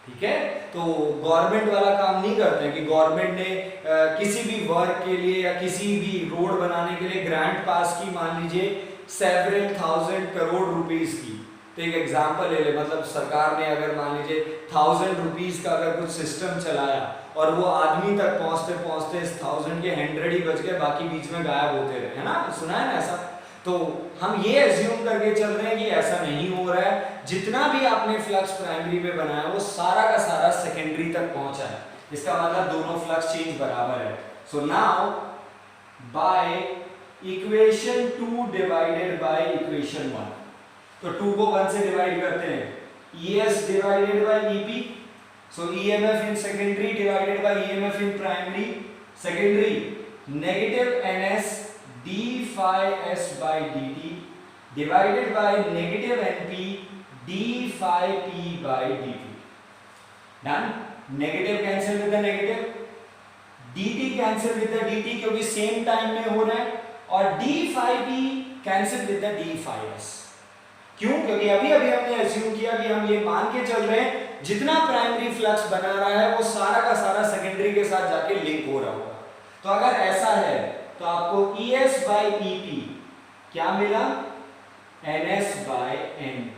ठीक है, तो गवर्नमेंट वाला काम नहीं करते हैं कि गवर्नमेंट ने किसी भी वर्क के लिए या किसी भी रोड बनाने के लिए ग्रांट पास की, मान लीजिए सेवरल थाउजेंड करोड़ रुपीस की. तो एक एग्जांपल ले ले, मतलब सरकार ने अगर मान लीजिए 1000 रुपीस का अगर कुछ सिस्टम चलाया और वो आदमी तक पहुंचते पहुंचते इस 1000 के 100 ही बच गए, बाकी बीच में गायब होते रहे, है ना. सुना है ना ऐसा. तो हम ये एज्यूम करके चल रहे हैं कि ऐसा नहीं हो रहा है. जितना भी आपने फ्लक्स प्राइमरी में बनाया वो सारा का सारा सेकेंडरी तक पहुंचा है. इसका मतलब दोनों फ्लक्स चेंज बराबर है. So now by equation 2 divided by equation 1, तो 2 को 1 से डिवाइड करते हैं, ES divided by EP. So EMF in secondary divided by EMF in primary. Secondary negative NS d phi s by dt divided by negative NP d phi p by dt. Done, negative cancel with the negative, dt cancel with the dt क्योंकि same time में हो रहा है, और d phi b cancel with the d phi s। क्यों? क्योंकि अभी अभी हमने अज्यूम किया कि हम ये मान के चल रहे हैं जितना प्राइमरी फ्लक्स बना रहा है वो सारा का सारा सेकेंडरी के साथ जाके लिंक हो रहा होगा। तो अगर ऐसा है तो आपको ES by EP क्या मिला? NS by NP।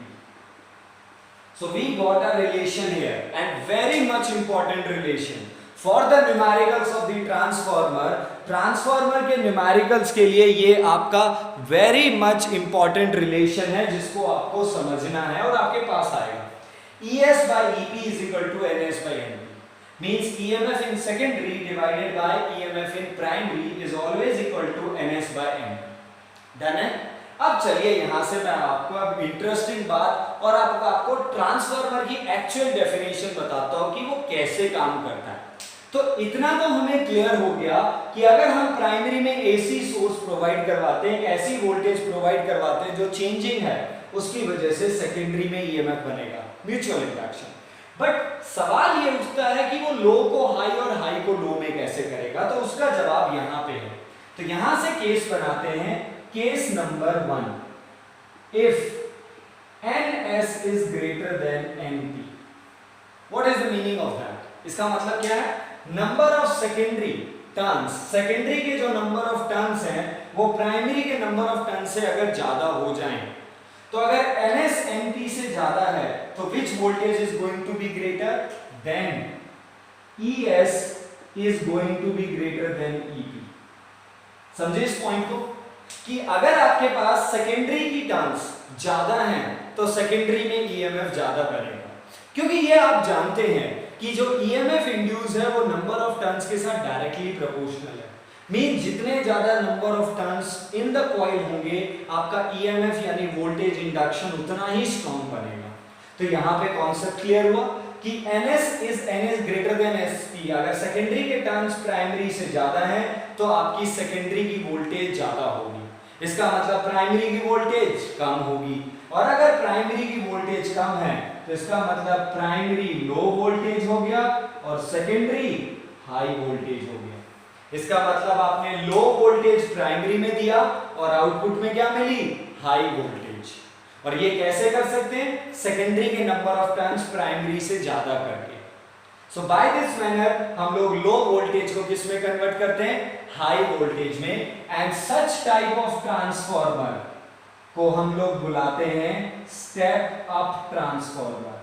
So we got a relation here and very much important relation for the numericals of the transformer। Transformer के न्यूमेरिकल्स के लिए ये आपका वेरी मच इंपॉर्टेंट रिलेशन है जिसको आपको समझना है और आपके पास आएगा। ES by EP is equal to NS by NP means EMF in secondary divided by EMF in primary is always equal to NS by NP। Done है? अब चलिए यहां से मैं आपको अब इंटरेस्टिंग बात और आपको ट्रांसफॉर्मर की एक्चुअल डेफिनेशन बताता हूं कि वो कैसे काम करता है। तो इतना तो हमें क्लियर हो गया कि अगर हम प्राइमरी में एसी सोर्स प्रोवाइड करवाते हैं, ऐसी वोल्टेज प्रोवाइड करवाते हैं जो चेंजिंग है, उसकी वजह से सेकेंडरी में ईएमएफ बनेगा, म्यूचुअल इंडक्शन। बट सवाल ये उठता है कि वो लो को हाई और हाई को लो में कैसे करेगा, तो उसका जवाब यहाँ पे है। तो यहां से केस बनाते हैं, case number 1, if NS is greater than NP, what is the meaning of that? इसका मतलब क्या है? Number of secondary turns, secondary के जो नंबर ऑफ टर्न्स हैं वो प्राइमरी के नंबर ऑफ टर्न्स से अगर ज्यादा हो जाएं, तो अगर NS NP से ज्यादा है तो which voltage is going to be greater? Then ES is going to be greater than EP। समझे इस पॉइंट को कि अगर आपके पास सेकेंडरी की टर्न्स ज्यादा हैं तो सेकेंडरी में EMF ज्यादा बनेगा, क्योंकि ये आप जानते हैं कि जो EMF इंड्यूस है वो नंबर ऑफ टर्न्स के साथ डायरेक्टली प्रोपोर्शनल है। मीन जितने ज्यादा number of turns in the coil होंगे आपका EMF यानी वोल्टेज इंडक्शन उतना ही स्ट्रॉन्ग बनेगा। तो यहाँ पे कॉन्सेप्ट क्लियर हुआ कि NS ग्रेटर देन SP। अगर सेकेंडरी के टर्न्स प्राइमरी से ज्यादा हैं तो आपकी सेकेंडरी की वोल्टेज ज्यादा होगी, इसका मतलब प्राइमरी की वोल्टेज कम होगी, और अगर प्राइमरी की वोल्टेज कम है तो इसका मतलब प्राइमरी लो वोल्टेज हो गया और सेकेंडरी हाई वोल्टेज हो गया। इसका मतलब आपने लो वोल्टेज प्राइमरी में दिया और आउटपुट में क्या मिली? High voltage. और ये कैसे कर सकते हैं? सेकेंडरी के नंबर ऑफ टर्न्स प्राइमरी से ज्यादा करके। सो बाय दिस मैनर हम लोग लो वोल्टेज को किस में कन्वर्ट करते हैं? हाई वोल्टेज में। And such type of transformer को हम लोग बुलाते हैं स्टेप अप ट्रांसफॉर्मर।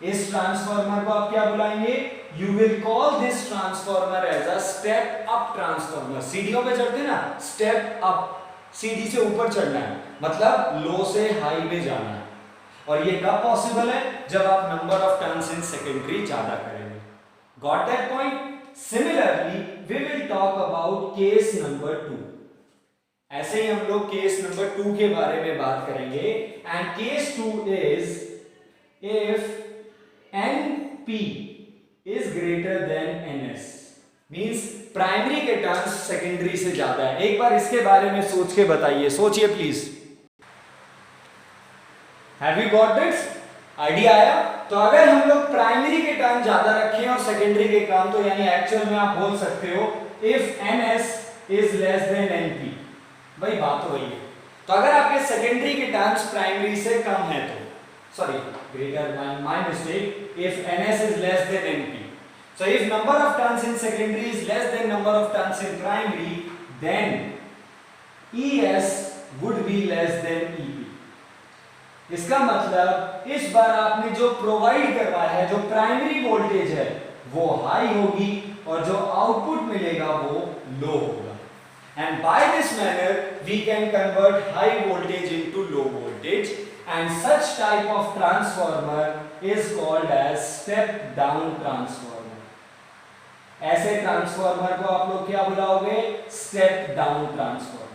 इस ट्रांसफॉर्मर को आप क्या बुलाएंगे? You will call this transformer as a step up transformer. सीढ़ियों पे चढ़ते ना, स्टेप अप, सीढ़ी से ऊपर चढ़ना है, मतलब लो से हाई में जाना है। और ये कब पॉसिबल है? जब आप number of turns in secondary ज्यादा करेंगे। Got that point? Similarly we will talk about case number 2। ऐसे ही हम लोग केस नंबर 2 के बारे में बात करेंगे। And case 2 is if NP is greater than NS, means primary के टर्न्स सेकेंडरी से ज्यादा है। एक बार इसके बारे में सोच के बताइए, सोचिए please. Have you got this? Idea आया? तो अगर हम लोग प्राइमरी के टर्न ज्यादा रखें और सेकेंडरी के कम, तो यानी एक्चुअल में आप बोल सकते हो if NS is less than NP। भाई बात तो वही है। तो अगर आपके सेकेंडरी के टर्न्स प्राइमरी से कम है तो sorry, greater, my mistake, if NS is less than NP. So if number of turns in secondary is less than number of turns in primary, then ES would be less than EP. इसका मतलब इस बार आपने जो provide करवाया है, जो primary voltage है वो हाई होगी और जो आउटपुट मिलेगा वो लो होगा। And by this manner we can convert high voltage into low voltage, and such type of transformer is called as step down transformer। ऐसे ट्रांसफॉर्मर को आप लोग क्या बुलाओगे? Step down transformer.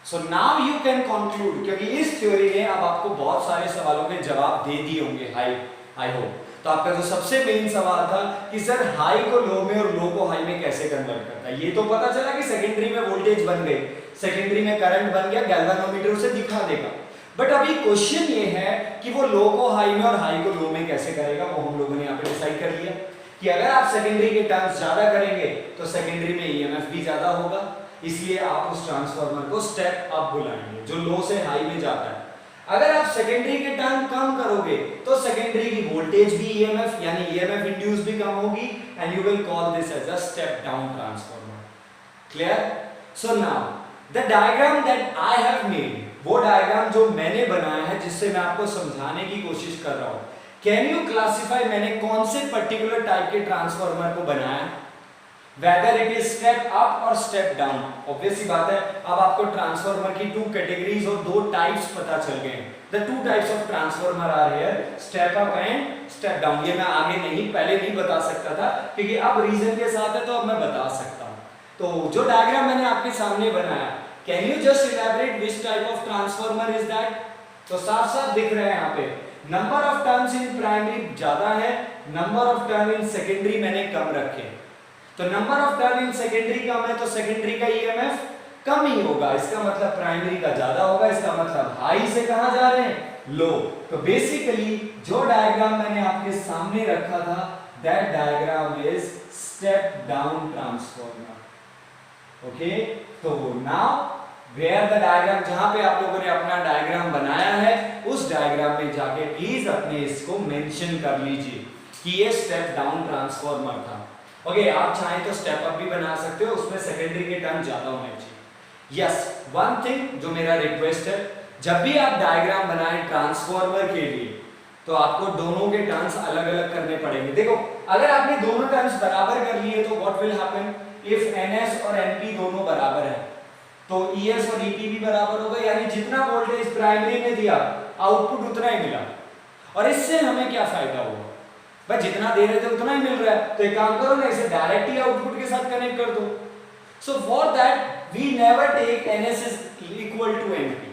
So now you can conclude, क्योंकि इस theory ने अब आपको बहुत सारे सवालों के जवाब दे दिए होंगे, आई होप। तो आपका जो सबसे मेन सवाल था कि सर हाई को लो में और लो को हाई में कैसे कन्वर्ट करता है, ये तो पता चला कि सेकेंडरी में वोल्टेज बन गई, सेकेंडरी में करंट बन गया, गैल्वेनोमीटर उसे दिखा देगा। बट अभी क्वेश्चन ये है कि वो लो को हाई में और हाई को लो में कैसे करेगा, वो हम लोगों ने यहाँ पे डिसाइड कर लिया कि अगर आप सेकेंडरी के टर्म्स ज्यादा करेंगे तो सेकेंडरी में ईएमएफ भी ज्यादा होगा, इसलिए आप उस ट्रांसफार्मर को स्टेप अप बुलाएंगे जो लो से हाई में जाता है। अगर आप सेकेंडरी के टर्म कम करोगे तो सेकेंडरी की वोल्टेज भी ईएमएफ यानी ईएमएफ इंड्यूस भी कम होगी and you will call this as a step down transformer. Clear? So now the diagram that I have made, वो डायग्राम जो मैंने बनाया है जिससे मैं आपको समझाने की कोशिश कर रहा हूं, कैन यू क्लासिफाई मैंने कौन से पर्टिकुलर टाइप के ट्रांसफार्मर को बनाया, whether it is step up और स्टेप डाउन। ऑब्वियस सी बात है, अब आपको ट्रांसफार्मर की टू कैटेगरीज और दो टाइप्स पता चल गए। The two types of transformer are here, step up and step down. ये मैं आगे नहीं, पहले नहीं बता सकता था क्योंकि अब रीजन के साथ है तो अब मैं बता सकता हूं। तो जो डायग्राम मैंने आपके सामने बनाया, can you just elaborate which type of transformer is that? तो साफ साफ दिख रहे हैं यहाँ पे, number of turns in primary ज्यादा है, number of turn in secondary मैंने कम रखे। तो number of turn in secondary कम है तो सेकेंडरी का ईएमएफ कम ही होगा, इसका मतलब प्राइमरी का ज्यादा होगा, इसका मतलब हाई से कहां जा रहे हैं, लो। तो बेसिकली जो डायग्राम मैंने आपके सामने रखा था, that diagram is step down transformer. Okay, तो नाउ वेयर द डायग्राम, जहां पे आप लोगों ने अपना डायग्राम बनाया है उस डायग्राम में जाके प्लीज अपने इसको मेंशन कर लीजिए कि ये स्टेप डाउन ट्रांसफार्मर था। ओके, आप चाहें तो स्टेप अप भी बना सकते हो, उसमें सेकेंडरी के टर्म ज्यादा होने चाहिए। यस, वन थिंग जो मेरा रिक्वेस्ट है, जब भी आप डायग्राम बनाएं ट्रांसफार्मर के लिए तो आपको दोनों के टर्म्स अलग अलग करने पड़ेंगे। देखो, अगर आपने दोनों टर्म्स बराबर कर लिए तो what will happen, if NS और एनपी दोनों बराबर है तो ईएस और ईपी भी बराबर होगा, यानी जितना वोल्टेज प्राइमरी में दिया आउटपुट उतना ही मिला। और इससे हमें क्या फायदा हुआ, भाई जितना दे रहे थे उतना ही मिल रहा है, तो एक काम करो ना, इसे डायरेक्ट ही आउटपुट के साथ कनेक्ट कर दो। So for that we never take NS is equal to NP.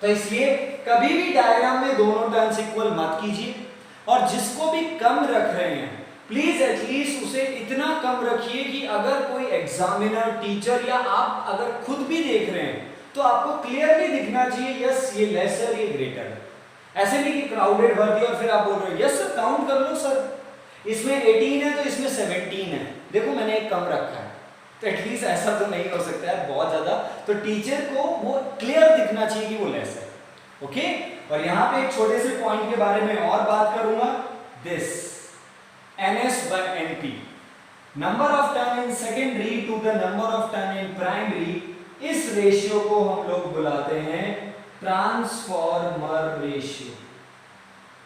तो इसलिए कभी भी डायग्राम में दोनों टर्म्स इक्वल मत कीजिए, और जिसको भी कम रख रहे हैं प्लीज एटलीस्ट उसे इतना कम रखिए कि अगर कोई एग्जामिनर, टीचर या आप अगर खुद भी देख रहे हैं तो आपको क्लियरली दिखना चाहिए यस ये लेसर ये ग्रेटर है। ऐसे नहीं कि क्राउडेड भर दिया और फिर आप बोल रहे हो यस सर काउंट कर लो सर, इसमें 18 है तो इसमें 17 है, देखो मैंने एक कम रखा है। तो एटलीस्ट ऐसा तो नहीं हो सकता है बहुत ज्यादा, तो टीचर को वो क्लियर दिखना चाहिए कि वो लेस है। ओके, और यहाँ पे एक छोटे से पॉइंट के बारे में और बात करूंगा, this NS by NP, number of turn in secondary to the number of turn in primary, इस रेशियो को हम लोग बुलाते हैं ट्रांसफॉर्मर रेशियो।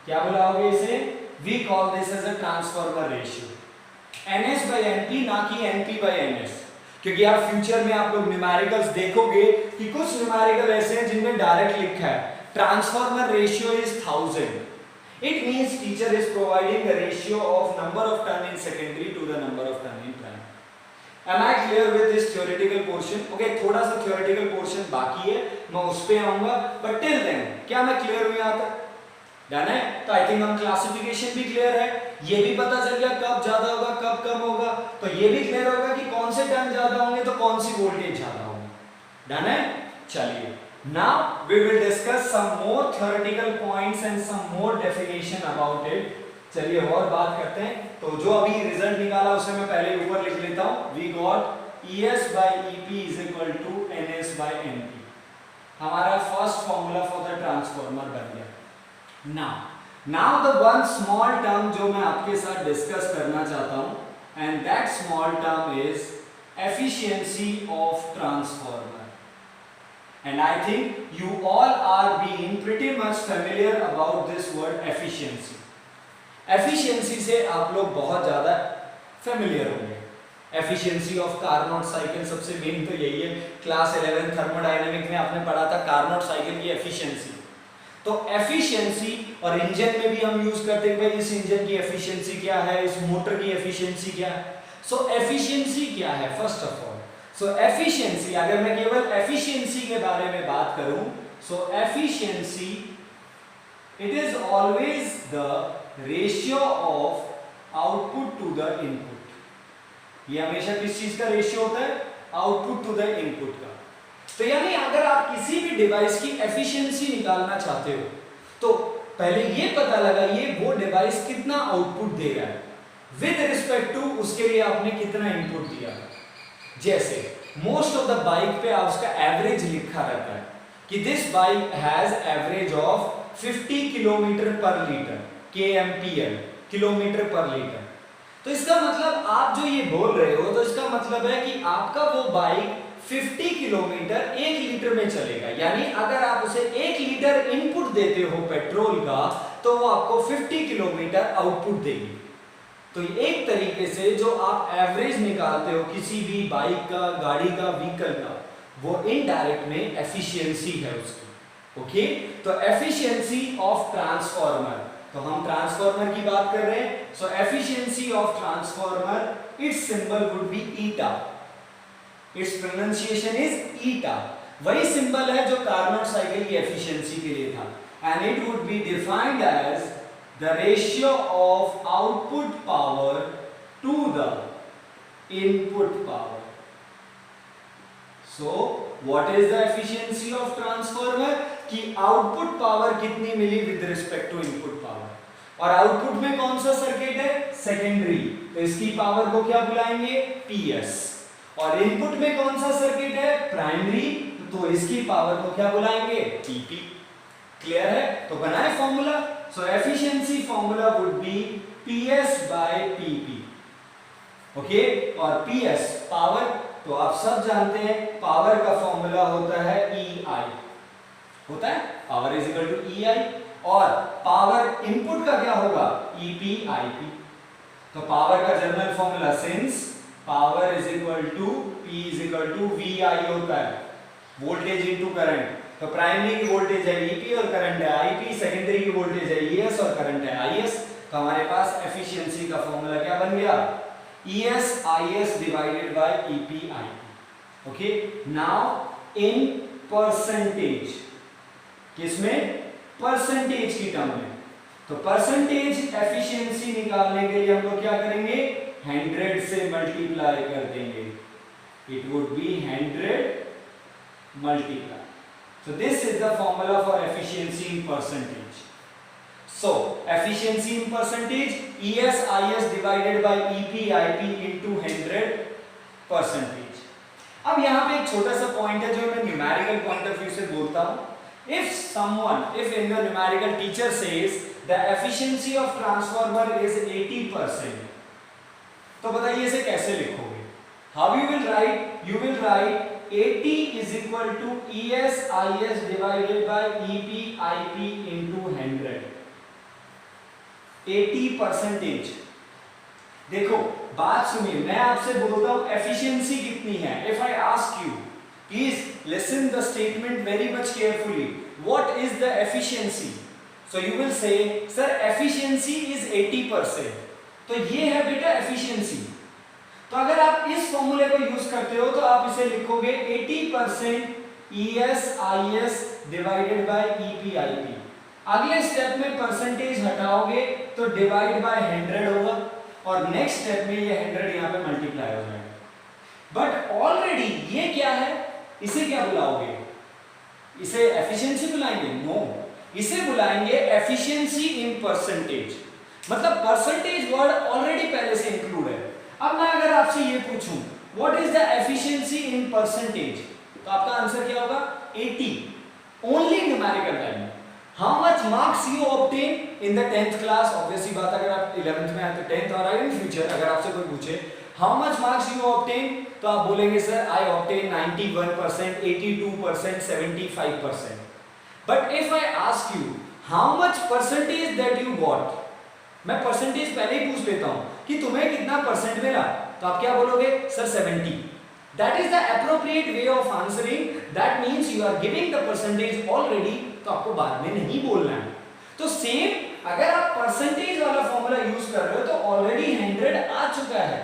क्या बुलाओगे इसे? We call this as a transformer ratio, NS by NP ना कि NP by NS, क्योंकि आप फ्यूचर में आप लोग न्यूमेरिकल्स देखोगे कि कुछ न्यूमेरिकल ऐसे हैं जिनमें डायरेक्ट लिखा है transformer ratio is 1000। It means teacher is providing the ratio of number of turn in secondary to the number of turn in primary. Am I clear with this theoretical portion? Okay, थोड़ा सा theoretical portion बाकी है, मैं उस पे आऊँगा, but till then क्या मैं clear हुई यहाँ तक? डन है? तो I think हम classification भी clear है, ये भी पता चल गया कब ज्यादा होगा कब कम होगा, तो ये भी clear होगा कि कौन से टर्न ज्यादा होंगे तो कौन सी वोल्टेज ज्यादा होगी। डन है? चलिए, now we will discuss some more theoretical points and some more definition about it। चलिए और बात करते हैं। तो जो अभी रिजल्ट निकाला उसे मैं पहले ऊपर लिख लेता हूँ। We got ES by EP is equal to NS by NP। हमारा first formula for the transformer बन गया। now the one small term जो मैं आपके साथ डिस्कस करना चाहता हूँ, and that small term is efficiency of transformer। And I think you all are being pretty much familiar about this word efficiency। efficiency से आप लोग बहुत ज़्यादा familiar होंगे। efficiency of Carnot cycle सबसे मेन तो यही है, क्लास 11 थर्मोडायनेमिक में आपने पढ़ा था Carnot cycle की efficiency। तो efficiency और इंजन में भी हम यूज करते हैं, भाई इस इंजन की efficiency क्या है, इस मोटर की efficiency क्या है। so efficiency क्या है first of all? So efficiency, अगर मैं केवल efficiency के बारे में बात करूं, so efficiency it is always the ratio of output to the input। ये हमेशा किस चीज का रेशियो होता है? आउटपुट टू द इनपुट का। तो यानी अगर आप किसी भी डिवाइस की एफिशिएंसी निकालना चाहते हो तो पहले ये पता लगाइए वो डिवाइस कितना आउटपुट दे रहा है विद रिस्पेक्ट टू उसके लिए आपने कितना इनपुट दिया है। जैसे मोस्ट ऑफ द बाइक पे उसका एवरेज लिखा रहता है कि this bike has average of 50 kilometre पर लीटर kmpl किलोमीटर पर लीटर। तो इसका मतलब आप जो ये बोल रहे हो तो इसका मतलब है कि आपका वो बाइक 50 किलोमीटर 1 लीटर में चलेगा, यानी अगर आप उसे 1 लीटर इनपुट देते हो पेट्रोल का तो वो आपको 50 किलोमीटर आउटपुट देगी। तो एक तरीके से जो आप एवरेज निकालते हो किसी भी बाइक का, गाड़ी का, व्हीकल का, वो इनडायरेक्ट में एफिशिएंसी है उसकी। ओके, तो एफिशिएंसी ऑफ ट्रांसफार्मर, तो हम ट्रांसफार्मर की बात कर रहे हैं। So efficiency of transformer, its symbol would be eta, its pronunciation is eta. वही सिंबल है जो कार्नोट साइकिल की एफिशिएंसी के लिए था, and it would be defined as the ratio of output power to the input power. So what is the efficiency of transformer? कि output power कितनी मिली with respect to input power, और output में कौन सा circuit है? Secondary, तो इसकी power को क्या बुलाएंगे? PS। और इनपुट में कौन सा सर्किट है? प्राइमरी, तो इसकी पावर को क्या बुलाएंगे? PP। क्लियर है? तो बनाए formula. So efficiency formula would be PS by PP, okay? और PS पावर, तो आप सब जानते हैं पावर का फॉर्मूला होता है EI, होता है power is equal to EI, और पावर इनपुट का क्या होगा? EP/IP। तो पावर का general formula since power is equal to P is equal to VI होता है, वोल्टेज इनटू करंट। तो प्राइमरी की वोल्टेज है EP और करंट है IP, सेकेंडरी की वोल्टेज है ES और करंट है IS। तो हमारे पास एफिशिएंसी का फॉर्मूला क्या बन गया? ES/IS divided by EP/IP। Okay, now in percentage, किसमें? परसेंटेज की टर्म में। तो परसेंटेज एफिशिएंसी निकालने के लिए हम लोग क्या करेंगे? 100 से मल्टीप्लाई कर देंगे, it would B 100 multiply. So this is the formula for efficiency in percentage. So efficiency in percentage, ES/IS divided by EP/IP into 100%. अब यहाँ पे एक छोटा सा पॉइंट है जो मैं न्यूमेरिकल पॉइंट ऑफ व्यू से बोलता हूँ। If in the numerical teacher says the efficiency of transformer is 80%, तो बताइए इसे कैसे लिखोगे? How you will write? You will write 80 is equal to ES/IS divided by EP/IP into 100. 80%। देखो बात सुनिए, मैं आपसे बोलता हूं एफिशिएंसी कितनी है। If I ask you, please listen the statement very much carefully. What is the efficiency? So you will say, sir, efficiency is 80%. तो ये है बेटा एफिशिएंसी। तो अगर आप इस फॉर्मूले को यूज करते हो तो आप इसे लिखोगे 80% ES/IS डिवाइडेड बाय EP/IP। अगले स्टेप में परसेंटेज हटाओगे तो डिवाइड बाय 100 होगा, और नेक्स्ट स्टेप में ये 100 यहाँ पे मल्टीप्लाई हो जाएगा। बट ऑलरेडी ये क्या है? इसे क्या बुलाओगे? इसे एफिशिएंसी बुलाएंगे? नो, इसे बुलाएंगे एफिशिएंसी इन परसेंटेज। मतलब परसेंटेज वर्ड ऑलरेडी पहले से इंक्लूड है। अब मैं अगर आपसे ये पूछूं what is the efficiency in percentage, तो आपका आंसर क्या होगा? 80 only numerical value. How much marks you obtain in the 10th class? Obviously बात, अगर आप 11th में आए तो 10th और इन फ्यूचर अगर आपसे कोई पूछे how much marks you obtain, तो आप बोलेंगे sir I obtain 91%, 82%, 75%। But if I ask you how much percentage that you got, मैं परसेंटेज पहले ही पूछ लेता हूं कि तुम्हें कितना परसेंट मिला, तो आप क्या बोलोगे? Sir 70। That is the appropriate way of answering. That means you are giving the percentage already, तो आपको बाद में नहीं बोलना है। तो सेम अगर आप परसेंटेज वाला फॉर्मूला यूज कर रहे हो तो ऑलरेडी 100 आ चुका है,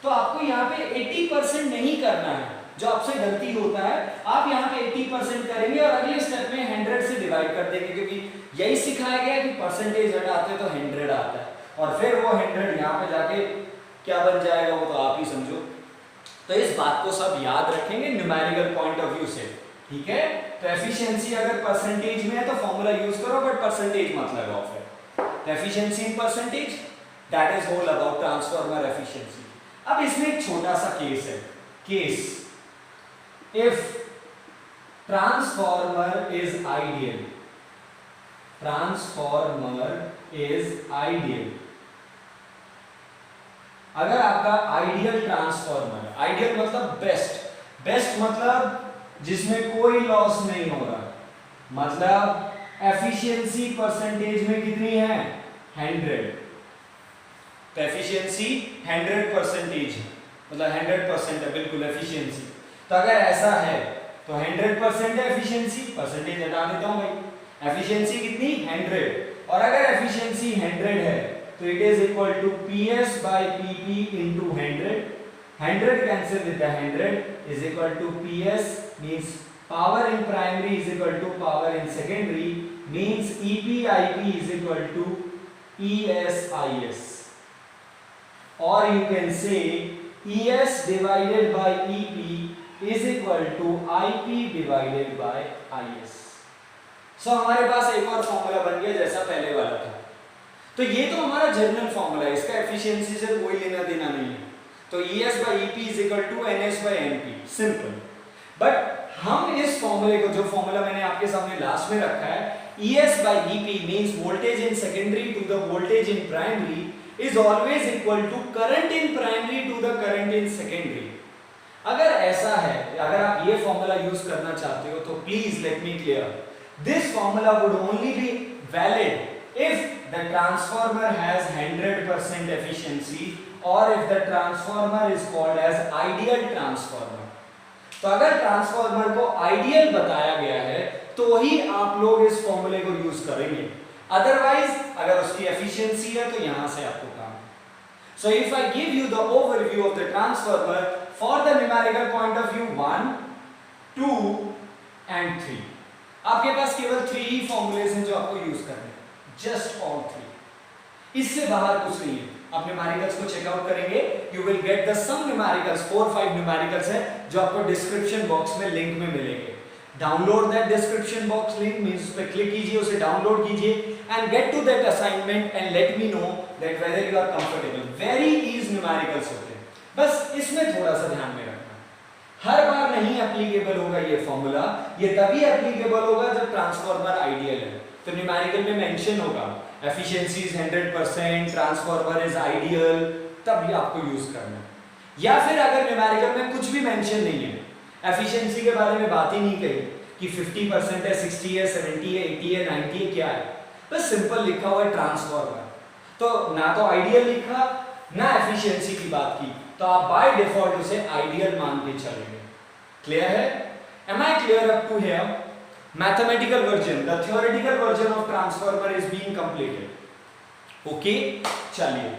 तो आपको यहाँ पे 80% नहीं करना है, जो आपसे गलती होता है। आप यहाँ पे 80% करेंगे और अगले स्टेप में 100 से डिवाइड कर देंगे, क्योंकि यही सिखाया गया कि परसेंटेज हटाते तो 100 आता है, और फिर वो 100 यहाँ पे जाके क्या बन जाएगा वो तो आप ही समझो। तो इस बात को सब याद रखेंगे न्यूमेरिकल पॉइंट ऑफ व्यू से। ठीक है, तो एफिशिएंसी अगर परसेंटेज में है तो फॉर्मूला यूज करो, बट परसेंटेज मत लगाओ फिर। तो efficiency in percentage, that is all about transformer efficiency. अब इसमें एक छोटा सा केस है, case if transformer is ideal, transformer is ideal, अगर आपका आइडियल ट्रांसफार्मर है, आइडियल मतलब बेस्ट, बेस्ट मतलब जिसमें कोई लॉस नहीं हो रहा, मतलब एफिशिएंसी परसेंटेज में कितनी है 100, तो एफिशिएंसी 100% है, मतलब 100% है बिल्कुल एफिशिएंसी। तो अगर ऐसा है तो 100% है एफिशिएंसी, परसेंटेज हटा देता हूं भाई, एफिशिएंसी कितनी 100, और अगर एफिशिएंसी 100 है तो it is equal to PS by PP into 100, 100 cancel with the 100 is equal to PS, means power in primary is equal to power in secondary, means EP/IP is equal to ES/IS, or you can say ES divided by EP is equal to IP divided by IS। सो हमारे पास एक और formula बन गया जैसा पहले वाला था। तो ये तो हमारा जनरल फॉर्मूला है, इसका एफिशिएंसी से कोई लेना देना नहीं है। तो ES by EP is equal to NS by NP, simple. But हम इस फॉर्मूले को, जो फॉर्मूला मैंने आपके सामने लास्ट में रखा है, ES by EP means voltage in secondary to the voltage in primary is always equal to current in primary to the current in secondary। अगर ऐसा है, अगर आप ये फॉर्मूला यूज करना चाहते हो तो please let me clear, this formula would only be valid if the transformer has 100% efficiency or if the transformer is called as ideal transformer। तो अगर ट्रांसफार्मर को आइडियल बताया गया है तो ही आप लोग इस फॉर्मूले को यूज करेंगे, अदरवाइज अगर उसकी एफिशिएंसी है तो यहां से आपको काम है। So if I give you the overview of the transformer for the numerical point of view 1, 2 and 3, आपके पास केवल 3 ही फॉर्मूलेज हैं जो आपको यूज करने हैं, जस्ट ऑल 3, इससे बाहर कुछ नहीं है। आप न्यूमेरिकल्स को चेकआउट करेंगे, you will get the some numericals, 4-5 numericals हैं जो आपको डिस्क्रिप्शन बॉक्स में लिंक में मिलेंगे। Download that description box link, means उस पे क्लिक कीजिए, उसे डाउनलोड कीजिए and get to that assignment and let me know that whether you are comfortable. Very easy numericals होते हैं, बस इसमें थोड़ा सा ध्यान में रखना, हर बार नहीं एप्लीकेबल होगा ये फॉर्मूला, ये तभी एप्लीकेबल होगा जब ट्रांसफार्मर आइडियल है। तो न्यूमेरिकल में मेंशन होगा efficiency is 100%, transformer is ideal, तब ये आपको यूज करना है। या फिर अगर न्यूमेरिकल में कुछ भी मेंशन नहीं है, एफिशिएंसी के बारे में बात ही नहीं कही कि 50% है, 60 है, 70 है, 80 है, 90 है, क्या है, बस सिंपल लिखा हुआ है ट्रांसफार्मर। तो ना तो आइडियल लिखा ना एफिशिएंसी की बात की, तो आप बाय डिफॉल्ट उसे आइडियल मान के चलेंगे। क्लियर है? Am I clear up to here? Mathematical version, the theoretical version of transformer is being completed. Okay, चलिए,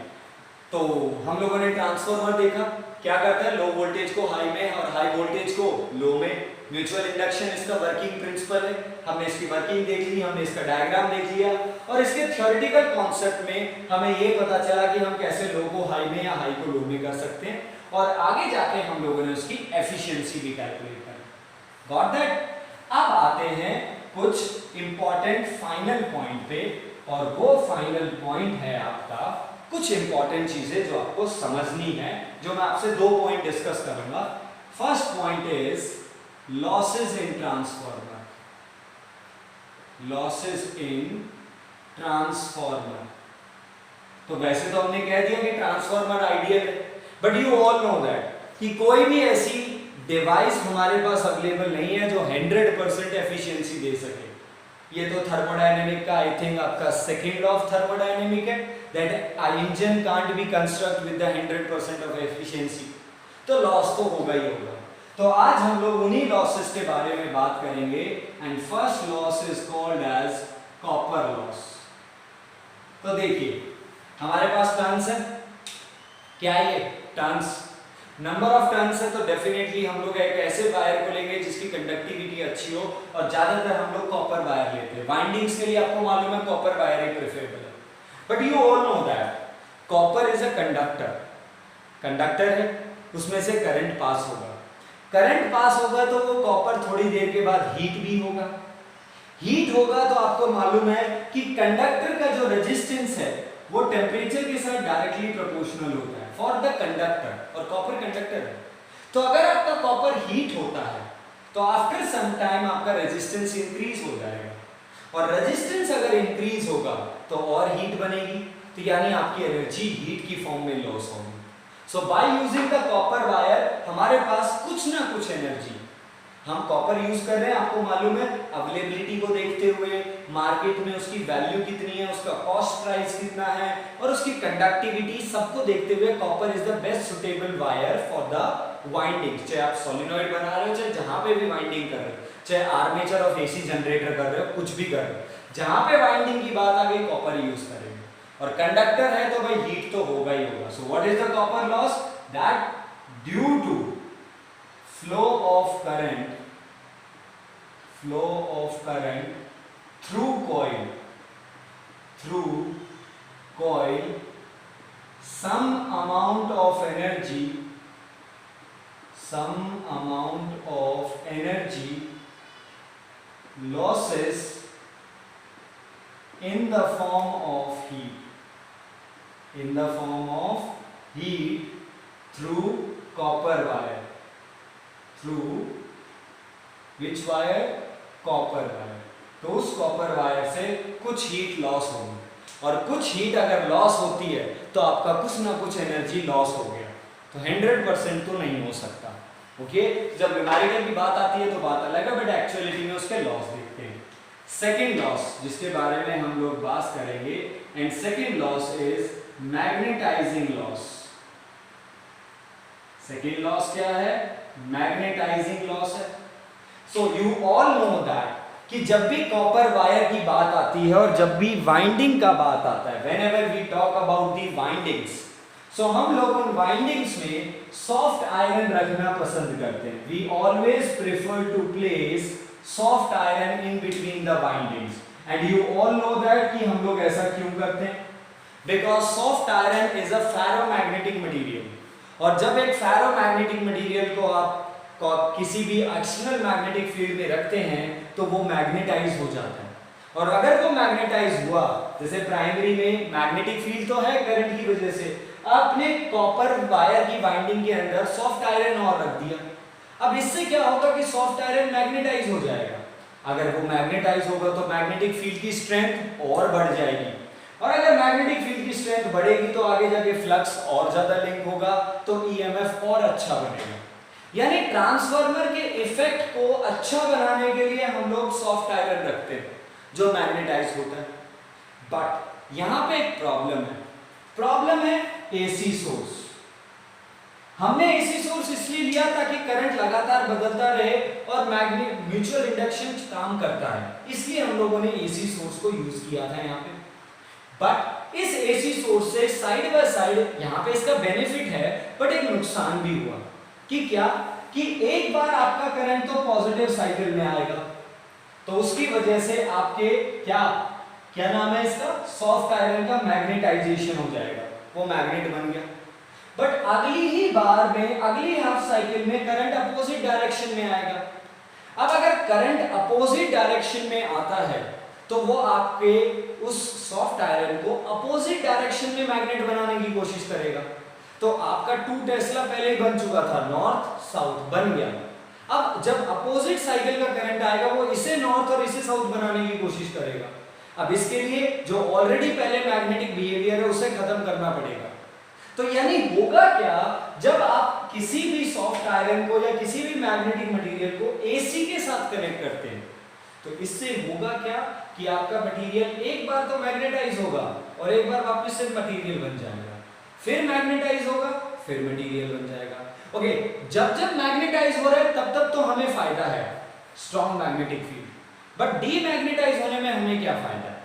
तो हम लोगों ने ट्रांसफार्मर देखा, क्या करता है, लो वोल्टेज को हाई में और हाई वोल्टेज को लो में। म्यूचुअल इंडक्शन इसका वर्किंग प्रिंसिपल है, हमने इसकी वर्किंग देख ली, हमने इसका डायग्राम देख लिया, और इसके थ्योरेटिकल कॉन्सेप्ट में हमें ये पता चला कि हम कैसे लो को हाई में या हाई को लो में कर सकते हैं, और आगे जाके हम लोगों ने उसकी एफिशिएंसी भी कैलकुलेट करी। Got that? अब आते हैं कुछ इंपॉर्टेंट फाइनल पॉइंट पे, और वो फाइनल पॉइंट है आपका कुछ इंपॉर्टेंट चीजें जो आपको समझनी है, जो मैं आपसे 2 पॉइंट डिस्कस करूंगा। First point is losses in transformer, losses in transformer. तो वैसे तो हमने कह दिया कि ट्रांसफार्मर आइडियल है, but you all know that कि कोई भी ऐसी डिवाइस हमारे पास अवेलेबल नहीं है जो 100% एफिशिएंसी दे सके। ये तो थर्मोडायनेमिक का आई थिंक आपका सेकंड लॉ ऑफ थर्मोडायनेमिक है, that engine can't be construct with the 100% of efficiency. तो लॉस तो होगा ही होगा। तो आज हम लोग उन्हीं लॉसेस के बारे में बात करेंगे, and first loss is called as copper loss. तो देखिए, हमारे पास टर्न्स है, क्या है ये टर्न्स, नंबर ऑफ टर्न्स है, तो डेफिनेटली हम लोग एक ऐसे वायर को लेंगे जिसकी कंडक्टिविटी अच्छी हो, और ज्यादातर हम लोग कॉपर वायर लेते हैं। वाइंडिंग्स के लिए आपको मालूम है कॉपर वायर ही प्रेफरेबल है, but you all know that copper is a conductor, conductor है, उसमें से करंट पास होगा। करंट पास होगा तो वो कॉपर थोड़ी देर के बाद हीट भी होगा। हीट होगा तो आपको मालूम है कि कंडक्टर का जो रेजिस्टेंस है वो टेम्परेचर के साथ डायरेक्टली प्रोपोर्शनल होता है फॉर द कंडक्टर, और कॉपर कंडक्टर है। तो अगर आपका कॉपर हीट होता है तो आफ्टर सम टाइम आपका रेजिस्टेंस इंक्रीज हो जाएगा, और रेजिस्टेंस अगर इंक्रीज होगा तो और हीट बनेगी, तो यानी आपकी एनर्जी हीट की फॉर्म में लॉस होगी। So by using the copper wire हमारे पास कुछ ना कुछ एनर्जी, हम कॉपर यूज कर रहे हैं, आपको मालूम है अवेलेबिलिटी को देखते हुए, मार्केट में उसकी वैल्यू कितनी है, उसका कॉस्ट प्राइस कितना है, और उसकी कंडक्टिविटी सबको देखते हुए copper is the best suitable wire for the winding. चाहे आप सोलिनॉइड बना रहे हो, चाहे जहां पे भी वाइंडिंग कर रहे हो, चाहे आर्मेचर ऑफ एसी जनरेटर कर रहे हो, कुछ भी कर रहे हो, जहां पे वाइंडिंग की बात आ गई कॉपर यूज करेंगे। और कंडक्टर है तो भाई हीट तो होगा ही होगा। So what is the copper loss? That due to flow of current through coil some amount of energy losses in the form of heat through copper wire, through which wire? Copper wire. तो उस copper wire से कुछ heat loss होगी, और कुछ heat अगर loss होती है तो आपका कुछ ना कुछ एनर्जी लॉस हो गया, तो 100% तो नहीं हो सकता। ओके, जब न्यूमेरिकल की बात आती है तो बात अलग है, बट एक्चुअलिटी में उसके लॉस देखते हैं। सेकेंड लॉस जिसके बारे में हम लोग बात करेंगे, and second loss is magnetising loss. Second loss क्या है? मैग्नेटाइजिंग लॉस है। So you all know that कि जब भी कॉपर वायर की बात आती है और जब भी वाइंडिंग का बात आता है, whenever we talk about the windings, so हम लोग उन वाइंडिंग्स में सॉफ्ट आयरन रखना पसंद करते हैं। We always prefer to place soft iron in between the windings, and you all know that कि हम लोग ऐसा क्यों करते हैं? Because soft iron is a ferromagnetic material, और जब एक फेरोमैग्नेटिक मटीरियल को आप किसी भी एक्सटर्नल मैग्नेटिक फील्ड में रखते हैं तो वो मैग्नेटाइज हो जाता है, और अगर वो मैग्नेटाइज हुआ, जैसे प्राइमरी में मैग्नेटिक फील्ड तो है करंट की वजह से, आपने कॉपर वायर की वाइंडिंग के अंदर सॉफ्ट आयरन और रख दिया, अब इससे क्या होगा कि सॉफ्ट आयरन मैग्नेटाइज हो जाएगा। अगर वो मैग्नेटाइज होगा तो मैग्नेटिक फील्ड की स्ट्रेंथ और बढ़ जाएगी, और अगर मैग्नेटिक फील्ड की स्ट्रेंथ बढ़ेगी तो आगे जाके फ्लक्स और ज्यादा लिंक होगा, तो ईएमएफ और अच्छा बनेगा। यानी ट्रांसफार्मर के इफेक्ट को अच्छा बनाने के लिए हम लोग सॉफ्ट आयरन रखते हैं जो मैग्नेटाइज होता है। बट यहां पे एक प्रॉब्लम है एसी सोर्स। हमने एसी सोर्स इसलिए लिया ताकि करंट लगातार बदलता रहे और म्यूचुअल इंडक्शन काम करता है, इसलिए हम लोगों ने एसी सोर्स को यूज किया था यहाँ पे। बट इस एसी सोर्स से साइड बाय साइड यहाँ पे इसका बेनिफिट है, बट एक नुकसान भी हुआ कि क्या कि एक बार आपका करंट तो पॉजिटिव साइकिल में आएगा, तो उसकी वजह से आपके क्या नाम है इसका, सॉफ्ट आयरन का मैग्नेटाइजेशन हो जाएगा, वो मैग्नेट बन गया। बट अगली ही बार में, अगली हाफ साइकिल में करंट अपोजिट डायरेक्शन में आएगा। अब अगर करंट अपोजिट डायरेक्शन में आता है तो वो आपके उस सॉफ्ट आयरन को अपोजिट डायरेक्शन में मैग्नेट बनाने की कोशिश करेगा। तो आपका 2 टेस्ला पहले ही बन चुका था, नॉर्थ साउथ बन गया। अब जब अपोजिट साइकिल का करंट आएगा वो इसे नॉर्थ और इसे साउथ बनाने की कोशिश करेगा। अब इसके लिए जो ऑलरेडी पहले मैग्नेटिक बिहेवियर है उसे खत्म करना पड़ेगा। तो यानी होगा क्या, जब आप किसी भी सॉफ्ट आयरन को या किसी भी मैग्नेटिक मटेरियल को एसी के साथ कनेक्ट करते हैं तो इससे होगा क्या कि आपका मटेरियल एक बार तो मैग्नेटाइज होगा और एक बार वापस से मटेरियल बन जाएगा, फिर मैग्नेटाइज होगा, फिर मटेरियल बन जाएगा। ओके, जब मैग्नेटाइज हो रहा है तब तो हमें फायदा है strong magnetic field, but demagnetise होने में हमें क्या फायदा है?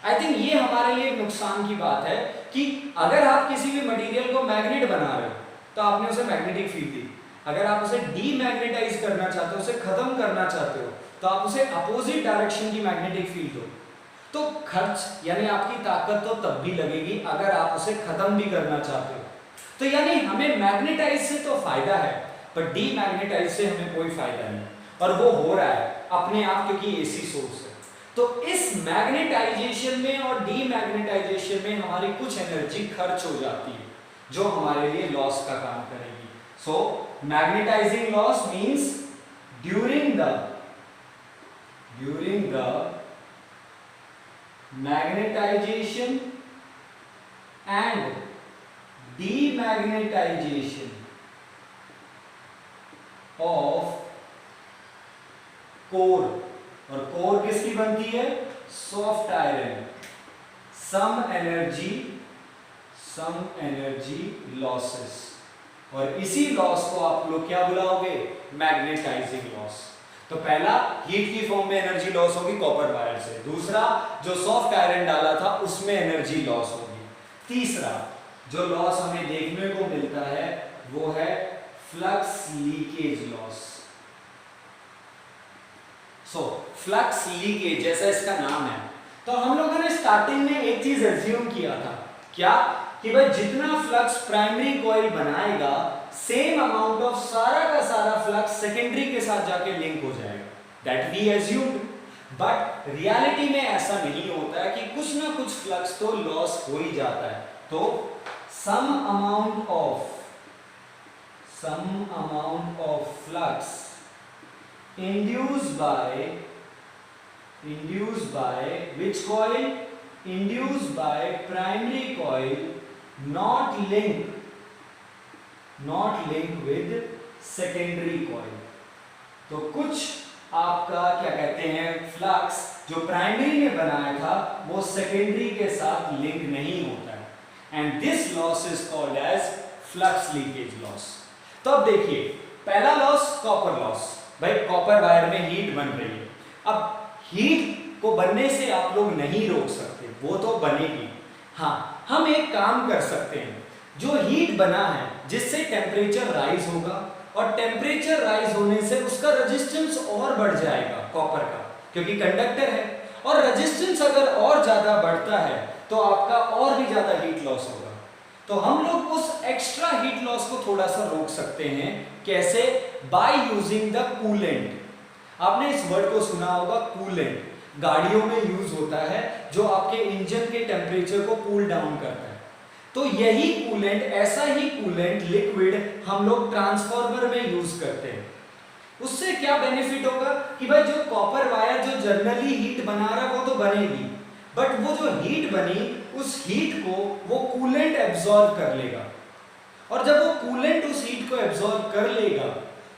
आई थिंक ये हमारे लिए एक नुकसान की बात है कि अगर आप किसी भी मटेरियल को मैग्नेट बना रहे हो तो आपने उसे मैग्नेटिक फील्ड दी, अगर आप उसे डीमैग्नेटाइज करना चाहते हो, उसे खत्म करना चाहते हो, तो आप उसे अपोजिट डायरेक्शन की मैग्नेटिक फील्ड दो, तो खर्च यानी आपकी ताकत तो तब भी लगेगी अगर आप उसे खत्म भी करना चाहते हो। तो यानी हमें मैग्नेटाइज से तो फायदा है, पर डीमैग्नेटाइज से हमें कोई फायदा नहीं, और वो हो रहा है अपने आप क्योंकि एसी सोर्स है। तो इस मैग्नेटाइजेशन में और डीमैग्नेटाइजेशन में हमारी कुछ एनर्जी खर्च हो जाती है जो हमारे लिए लॉस का काम करेगी। So magnetising loss means during the magnetisation and demagnetisation of core, और कोर किसकी बनती है? Soft iron, some energy losses, और इसी लॉस को आप लोग क्या बुलाओगे? Magnetising loss. तो पहला हीट की फॉर्म में एनर्जी लॉस होगी कॉपर वायर से, दूसरा जो सॉफ्ट आयरन डाला था उसमें एनर्जी लॉस होगी, तीसरा जो लॉस हमें देखने को मिलता है वो है flux leakage loss. So flux leakage जैसा इसका नाम है, तो हम लोगों ने स्टार्टिंग में एक चीज एज्यूम किया था, क्या? कि भाई जितना फ्लक्स प्राइमरी कॉइल बनाएगा सेम अमाउंट ऑफ सारा का सारा फ्लक्स सेकेंडरी के साथ जाके लिंक हो जाएगा, that we assumed. But reality में ऐसा नहीं होता है कि कुछ ना कुछ फ्लक्स तो लॉस हो ही जाता है। तो some amount of flux induced by which coil? Induced by primary coil, not linked with secondary coil। तो कुछ आपका क्या कहते हैं फ्लक्स जो प्राइमरी में बनाया था वो सेकेंडरी के साथ लिंक नहीं होता है, and this loss is called as flux leakage loss. तो अब देखिए पहला लॉस कॉपर लॉस, भाई कॉपर वायर में हीट बन रही है, अब हीट को बनने से आप लोग नहीं रोक सकते, वो तो बनेगी। हाँ, हम एक काम कर सकते हैं, जो हीट बना है जिससे टेम्परेचर राइज होगा, और टेम्परेचर राइज होने से उसका रेजिस्टेंस और बढ़ जाएगा कॉपर का, क्योंकि कंडक्टर है, और रेजिस्टेंस अगर और ज्यादा बढ़ता है तो आपका और भी ज्यादा हीट लॉस होगा। तो हम लोग उस एक्स्ट्रा हीट लॉस को थोड़ा सा रोक सकते हैं, कैसे? Bye using the coolant. आपने इस वर्ड को सुना होगा, कूलेंट गाड़ियों में यूज होता है जो आपके इंजन के टेम्परेचर को कूल डाउन करता है। तो यही कूलेंट, ऐसा ही कूलेंट लिक्विड हम लोग ट्रांसफार्मर में यूज करते हैं। उससे क्या बेनिफिट होगा कि भाई जो कॉपर वायर जो जनरली हीट बना रहा है वो तो बनेगी, बट वो जो हीट बनी उस हीट को वो कूलेंट एब्जॉर्ब कर लेगा, और जब वो कूलेंट उस हीट को एब्जॉर्ब कर लेगा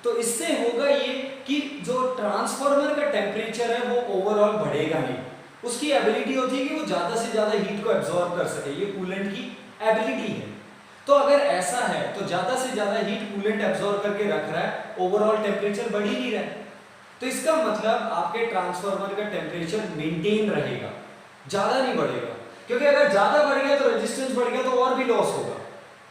तो इससे होगा ये कि जो ट्रांसफार्मर का टेम्परेचर है वो ओवरऑल बढ़ेगा नहीं, उसकी एबिलिटी होती है कि वो ज्यादा से ज्यादा हीट को एब्जॉर्ब कर सके, ये कूलेंट की एबिलिटी है। तो अगर ऐसा है तो ज्यादा से ज्यादा हीट कूलेंट एब्जॉर्ब करके रख रहा है, ओवरऑल टेम्परेचर बढ़ ही नहीं रहा है, तो इसका मतलब आपके ट्रांसफार्मर का टेम्परेचर मेंटेन रहेगा, ज्यादा नहीं बढ़ेगा, क्योंकि अगर ज्यादा बढ़ गया तो रेजिस्टेंस बढ़ गया तो और भी लॉस होगा।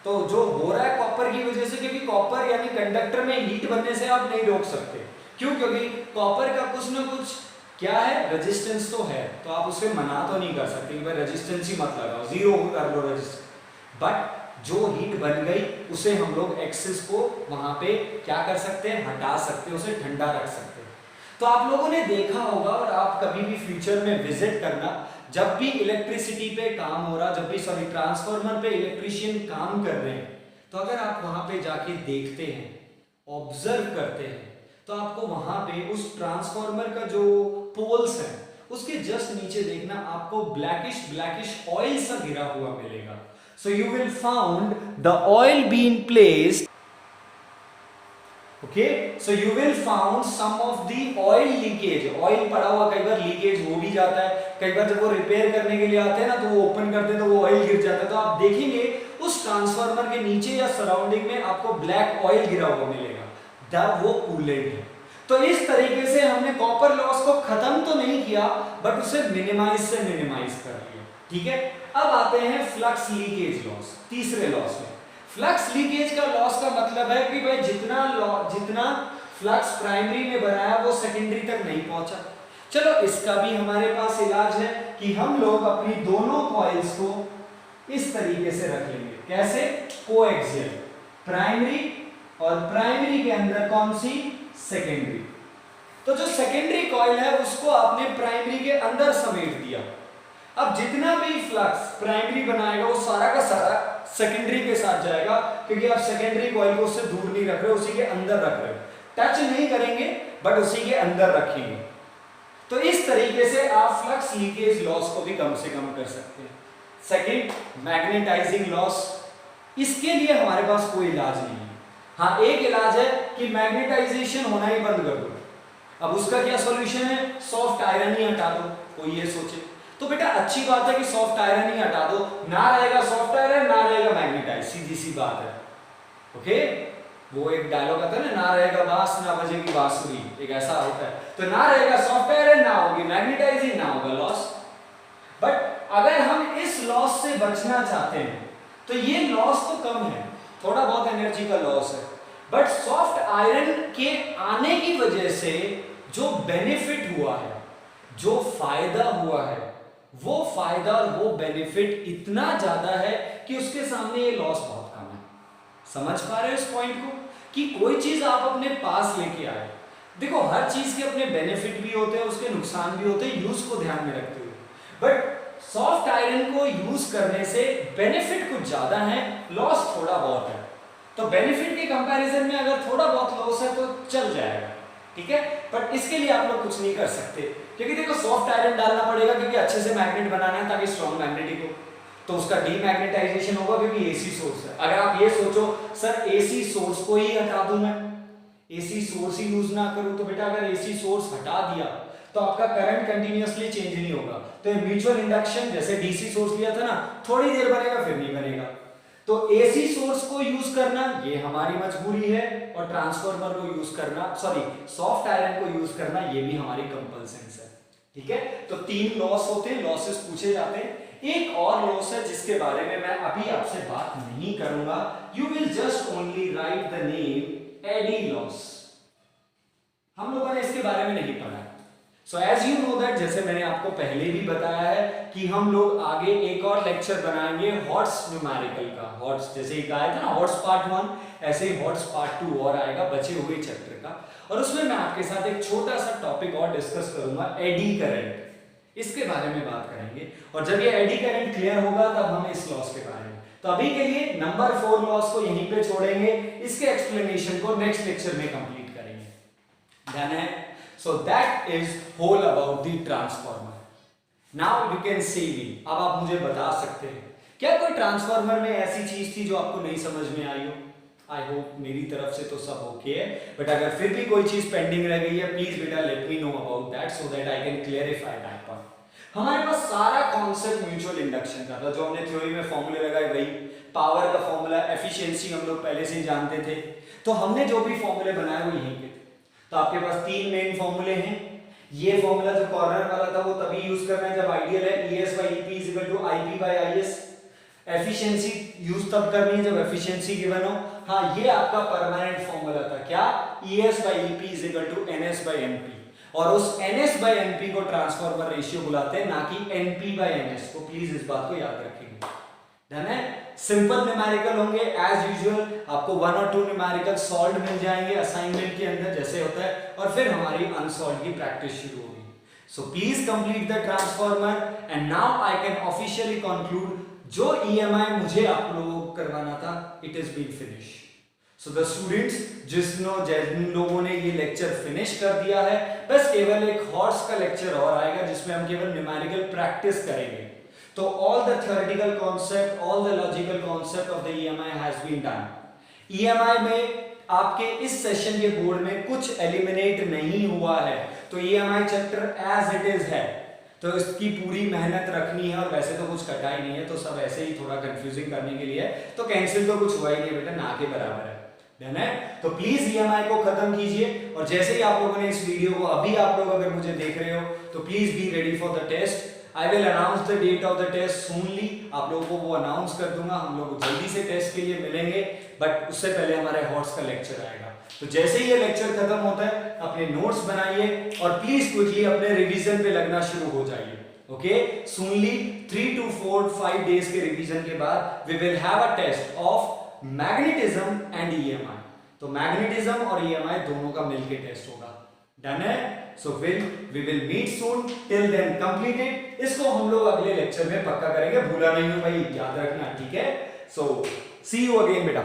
तो जो हो रहा है कॉपर की वजह से, क्योंकि कॉपर यानी कंडक्टर में हीट बनने से आप नहीं रोक सकते, क्यों? क्योंकि कॉपर का कुछ ना कुछ क्या है, रेजिस्टेंस तो है, तो आप उसे मना तो नहीं कर सकते कि भाई रेजिस्टेंस ही मत लगाओ, जीरो कर लो रेजिस्टेंस। बट जो हीट बन गई उसे हम लोग एक्सेस को वहां पे क्या कर सकते हैं, हटा सकते हैं, उसे ठंडा रख सकते हैं। तो आप लोगों ने देखा होगा, और आप कभी भी फ्यूचर में विजिट करना, जब भी इलेक्ट्रिसिटी पे काम हो रहा, जब भी ट्रांसफार्मर पे इलेक्ट्रिशियन काम कर रहे हैं, तो अगर आप वहां पे जाके देखते हैं, ऑब्जर्व करते हैं, तो आपको वहां पे उस ट्रांसफार्मर का जो पोल्स है उसके जस्ट नीचे देखना आपको ब्लैकिश ऑयल सा गिरा हुआ मिलेगा। So you will found the oil been placed, okay, so you will found some of the oil leakage, oil पड़ा हुआ, कई बार लीकेज हो भी जाता है, कई बार जब वो रिपेयर करने के लिए आते हैं ना तो वो ओपन करते हैं तो वो ऑयल गिर जाता है, तो आप देखेंगे उस ट्रांसफार्मर के नीचे या सराउंडिंग में आपको ब्लैक ऑयल गिरा हुआ मिलेगा, तब वो कूलेंट है। तो इस तरीके से हमने कॉपर लॉस को खत्म तो नहीं किया, बट उसे मिनिमाइज कर लिया, ठीक है। अब आते हैं फ्लक्स लीकेज लॉस, तीसरे लॉस में। फ्लक्स लीकेज का लॉस का मतलब है कि भाई जितना फ्लक्स प्राइमरी में बनाया वो सेकेंडरी तक नहीं पहुंचा। चलो इसका भी हमारे पास इलाज है कि हम लोग अपनी दोनों कॉइल्स को इस तरीके से रख लेंगे, कैसे? कोएक्सियल, प्राइमरी और प्राइमरी के अंदर कौन सी, सेकेंडरी। तो जो सेकेंडरी कॉइल है उसको आपने प्राइमरी के अंदर समेट दिया। अब जितना भी फ्लक्स प्राइमरी बनाएगा वो सारा का सारा सेकेंडरी के साथ जाएगा, क्योंकि आप सेकेंडरी कॉइल को उससे दूर नहीं रख रहे हो, उसी के अंदर रख रहे हो। टच नहीं करेंगे बट उसी के अंदर रखेंगे। तो इस तरीके से आप फ्लक्स लीकेज लॉस को भी कम से कम कर सकते हैं। सेकंड, मैग्नेटाइजिंग लॉस, इसके लिए हमारे पास कोई इलाज नहीं है। हाँ, एक इलाज है कि मैग्नेटाइजेशन होना ही बंद कर दो। अब उसका क्या सॉल्यूशन है, सॉफ्ट आयरन ही हटा दो। कोई ये सोचे तो बेटा अच्छी बात है कि सॉफ्ट आयरन ही हटा दो, ना रहेगा सॉफ्ट आयरन ना रहेगा मैग्नेटाइज, सीधी सी बात है। ओके, वो एक डायलॉग आता है ना रहेगा बांस ना बजेगी बांसुरी, एक ऐसा होता है। तो ना रहेगा सॉफ्ट आयरन, ना होगी मैग्नेटाइजिंग, ना होगा लॉस। बट अगर हम इस लॉस से बचना चाहते हैं तो ये लॉस तो कम है, थोड़ा बहुत एनर्जी का लॉस है, बट सॉफ्ट आयरन के आने की वजह से जो बेनिफिट हुआ है, जो फायदा हुआ है, वो फायदा और वो बेनिफिट इतना ज्यादा है कि उसके सामने ये लॉस बहुत कम है। समझ पा रहे हो इस पॉइंट को, कि कोई चीज आप अपने पास लेके आए, देखो हर चीज के अपने बेनिफिट भी होते हैं, उसके नुकसान भी होते हैं, यूज को ध्यान में रखते हुए। बट सॉफ्ट आयरन को यूज करने से बेनिफिट कुछ ज्यादा है, लॉस थोड़ा बहुत है। तो बेनिफिट के कंपैरिजन में अगर थोड़ा बहुत लॉस है तो चल जाएगा, ठीक है। बट इसके लिए आप लोग कुछ नहीं कर सकते, क्योंकि देखो सॉफ्ट आयरन डालना पड़ेगा, क्योंकि अच्छे से मैग्नेट बनाना है ताकि स्ट्रॉन्ग मैग्नेटिक हो। तो उसका डीमैग्नेटाइजेशन होगा क्योंकि एसी सोर्स है। अगर आप ये सोचो सर एसी सोर्स को ही हटा दूं मैं, एसी सोर्स ही यूज ना करूं, तो बेटा अगर एसी सोर्स हटा दिया तो आपका करंट कंटिन्यूअसली चेंज नहीं होगा। तो म्यूचुअल इंडक्शन जैसे डीसी सोर्स लिया था ना, थोड़ी देर बनेगा फिर नहीं बनेगा। तो एसी सोर्स को यूज करना ये हमारी मजबूरी है, और ट्रांसफार्मर को यूज करना, सॉरी सॉफ्ट आयरन को यूज करना ये भी हमारी कंपल्सन है, ठीक है। तो 3 लॉस होते हैं, लॉसेस पूछे जाते हैं। एक और लॉस है जिसके बारे में मैं अभी आपसे बात नहीं करूंगा, you will just only write the name eddy loss. हम लोगों ने इसके बारे में नहीं पढ़ा। So as you know that, जैसे मैंने आपको पहले भी बताया है कि हम लोग आगे एक और लेक्चर बनाएंगे हॉट्स न्यूमेरिकल का। हॉट्स जैसे ही कहा था ना हॉट्स पार्ट 1, ऐसे ही हॉट्स पार्ट 2 और आएगा बचे हुए चैप्टर का, और उसमें मैं आपके साथ एक छोटा सा टॉपिक और डिस्कस करूंगा, एडी करंट। इसके बारे में बात करेंगे, और जब ये एडी करंट क्लियर होगा तब हम इस लॉस के बारे में। तो अभी के लिए नंबर 4 लॉस को यहीं पे छोड़ेंगे, इसके एक्सप्लेनेशन को नेक्स्ट लेक्चर में कंप्लीट करेंगे। डन है? So that is whole about the transformer. Now you can say me. अब आप मुझे बता सकते हैं क्या कोई ट्रांसफार्मर में ऐसी चीज थी जो आपको नहीं समझ में आई हो? आई होप मेरी तरफ से तो सब ओके है, बट अगर फिर भी कोई चीज पेंडिंग रह गई है प्लीज बेटा late me know about that, so that I can clarify that part. हमारे पास सारा कॉन्सेप्ट म्यूचुअल इंडक्शन का था, जो हमने थ्योरी में फॉर्मूले लगाए वही। पावर का फॉर्मूला, एफिशिएंसी हम लोग पहले से ही जानते थे, तो हमने जो भी फॉर्मूले बनाए वो यहीं पे थे। तो आपके पास 3 मेन फॉर्मूले हैं। ये फॉर्मूला जो कॉर्नर वाला था वो तभी यूज करना है जब आइडियल है, ES by EP is equal to IP by IS। Efficiency use तब करनी है जब एफिशिएंसी गिवन हो। हाँ, ये आपका परमानेंट फॉर्मूला था, क्या? ES by EP is equal to NS by NP, और उस NS by NP को ट्रांसफार्मर रेशियो बुलाते हैं, ना कि NP by NS को। प्लीज इस बात को याद रखेंगे। डन है? सिंपल न्यूमेरिकल होंगे एज यूजुअल, आपको 1 और 2 न्यूमेरिकल सॉल्व मिल जाएंगे असाइनमेंट के अंदर जैसे होता है, और फिर हमारी अनसॉल्व की प्रैक्टिस शुरू होगी। So please complete the transformer, and now I can officially conclude जो EMI मुझे आप लोगों को करवाना था, it is been finish. So the students, जिन लोगों ने ये लेक्चर फिनिश कर दिया है, बस केवल एक हॉर्स का लेक्चर और आएगा जिसमें हम केवल न्यूमेरिकल प्रैक्टिस करेंगे। तो all the theoretical concept, all the logical concept of the EMI has been done. EMI में आपके इस सेशन के बोर्ड में कुछ एलिमिनेट नहीं हुआ है, तो EMI chapter as it is है, तो इसकी पूरी मेहनत रखनी है। और वैसे तो कुछ कटा ही नहीं है, तो सब ऐसे ही थोड़ा कंफ्यूजिंग करने के लिए है, तो कैंसिल तो कुछ हुआ ही नहीं बेटा, ना के बराबर है। डन है? तो प्लीज EMI को खत्म कीजिए, और जैसे ही आप लोगों ने इस वीडियो को, अभी आप लोग अगर मुझे देख रहे हो तो please be ready for the test. I will announce the date of the test soonly. आप लोगों को वो अनाउंस कर दूंगा, हम लोग जल्दी से टेस्ट के लिए मिलेंगे, बट उससे पहले हमारे हॉट्स का लेक्चर आएगा। तो जैसे ही ये लेक्चर खत्म होता है अपने नोट्स बनाइए, और प्लीज क्विकली अपने रिवीजन पे लगना शुरू हो जाइए। ओके, सूनली 3 to 4-5 डेज के रिवीजन के बाद we will have a test of magnetism and EMI। तो मैग्नेटिज्म और ईएमआई दोनों का मिलके टेस्ट होगा। डन है? So we will meet soon, till then completed. इसको हम लोग अगले लेक्चर में पक्का करेंगे, भूला नहीं हो भाई, याद रखना, ठीक है? सो सी यू अगेन बेटा।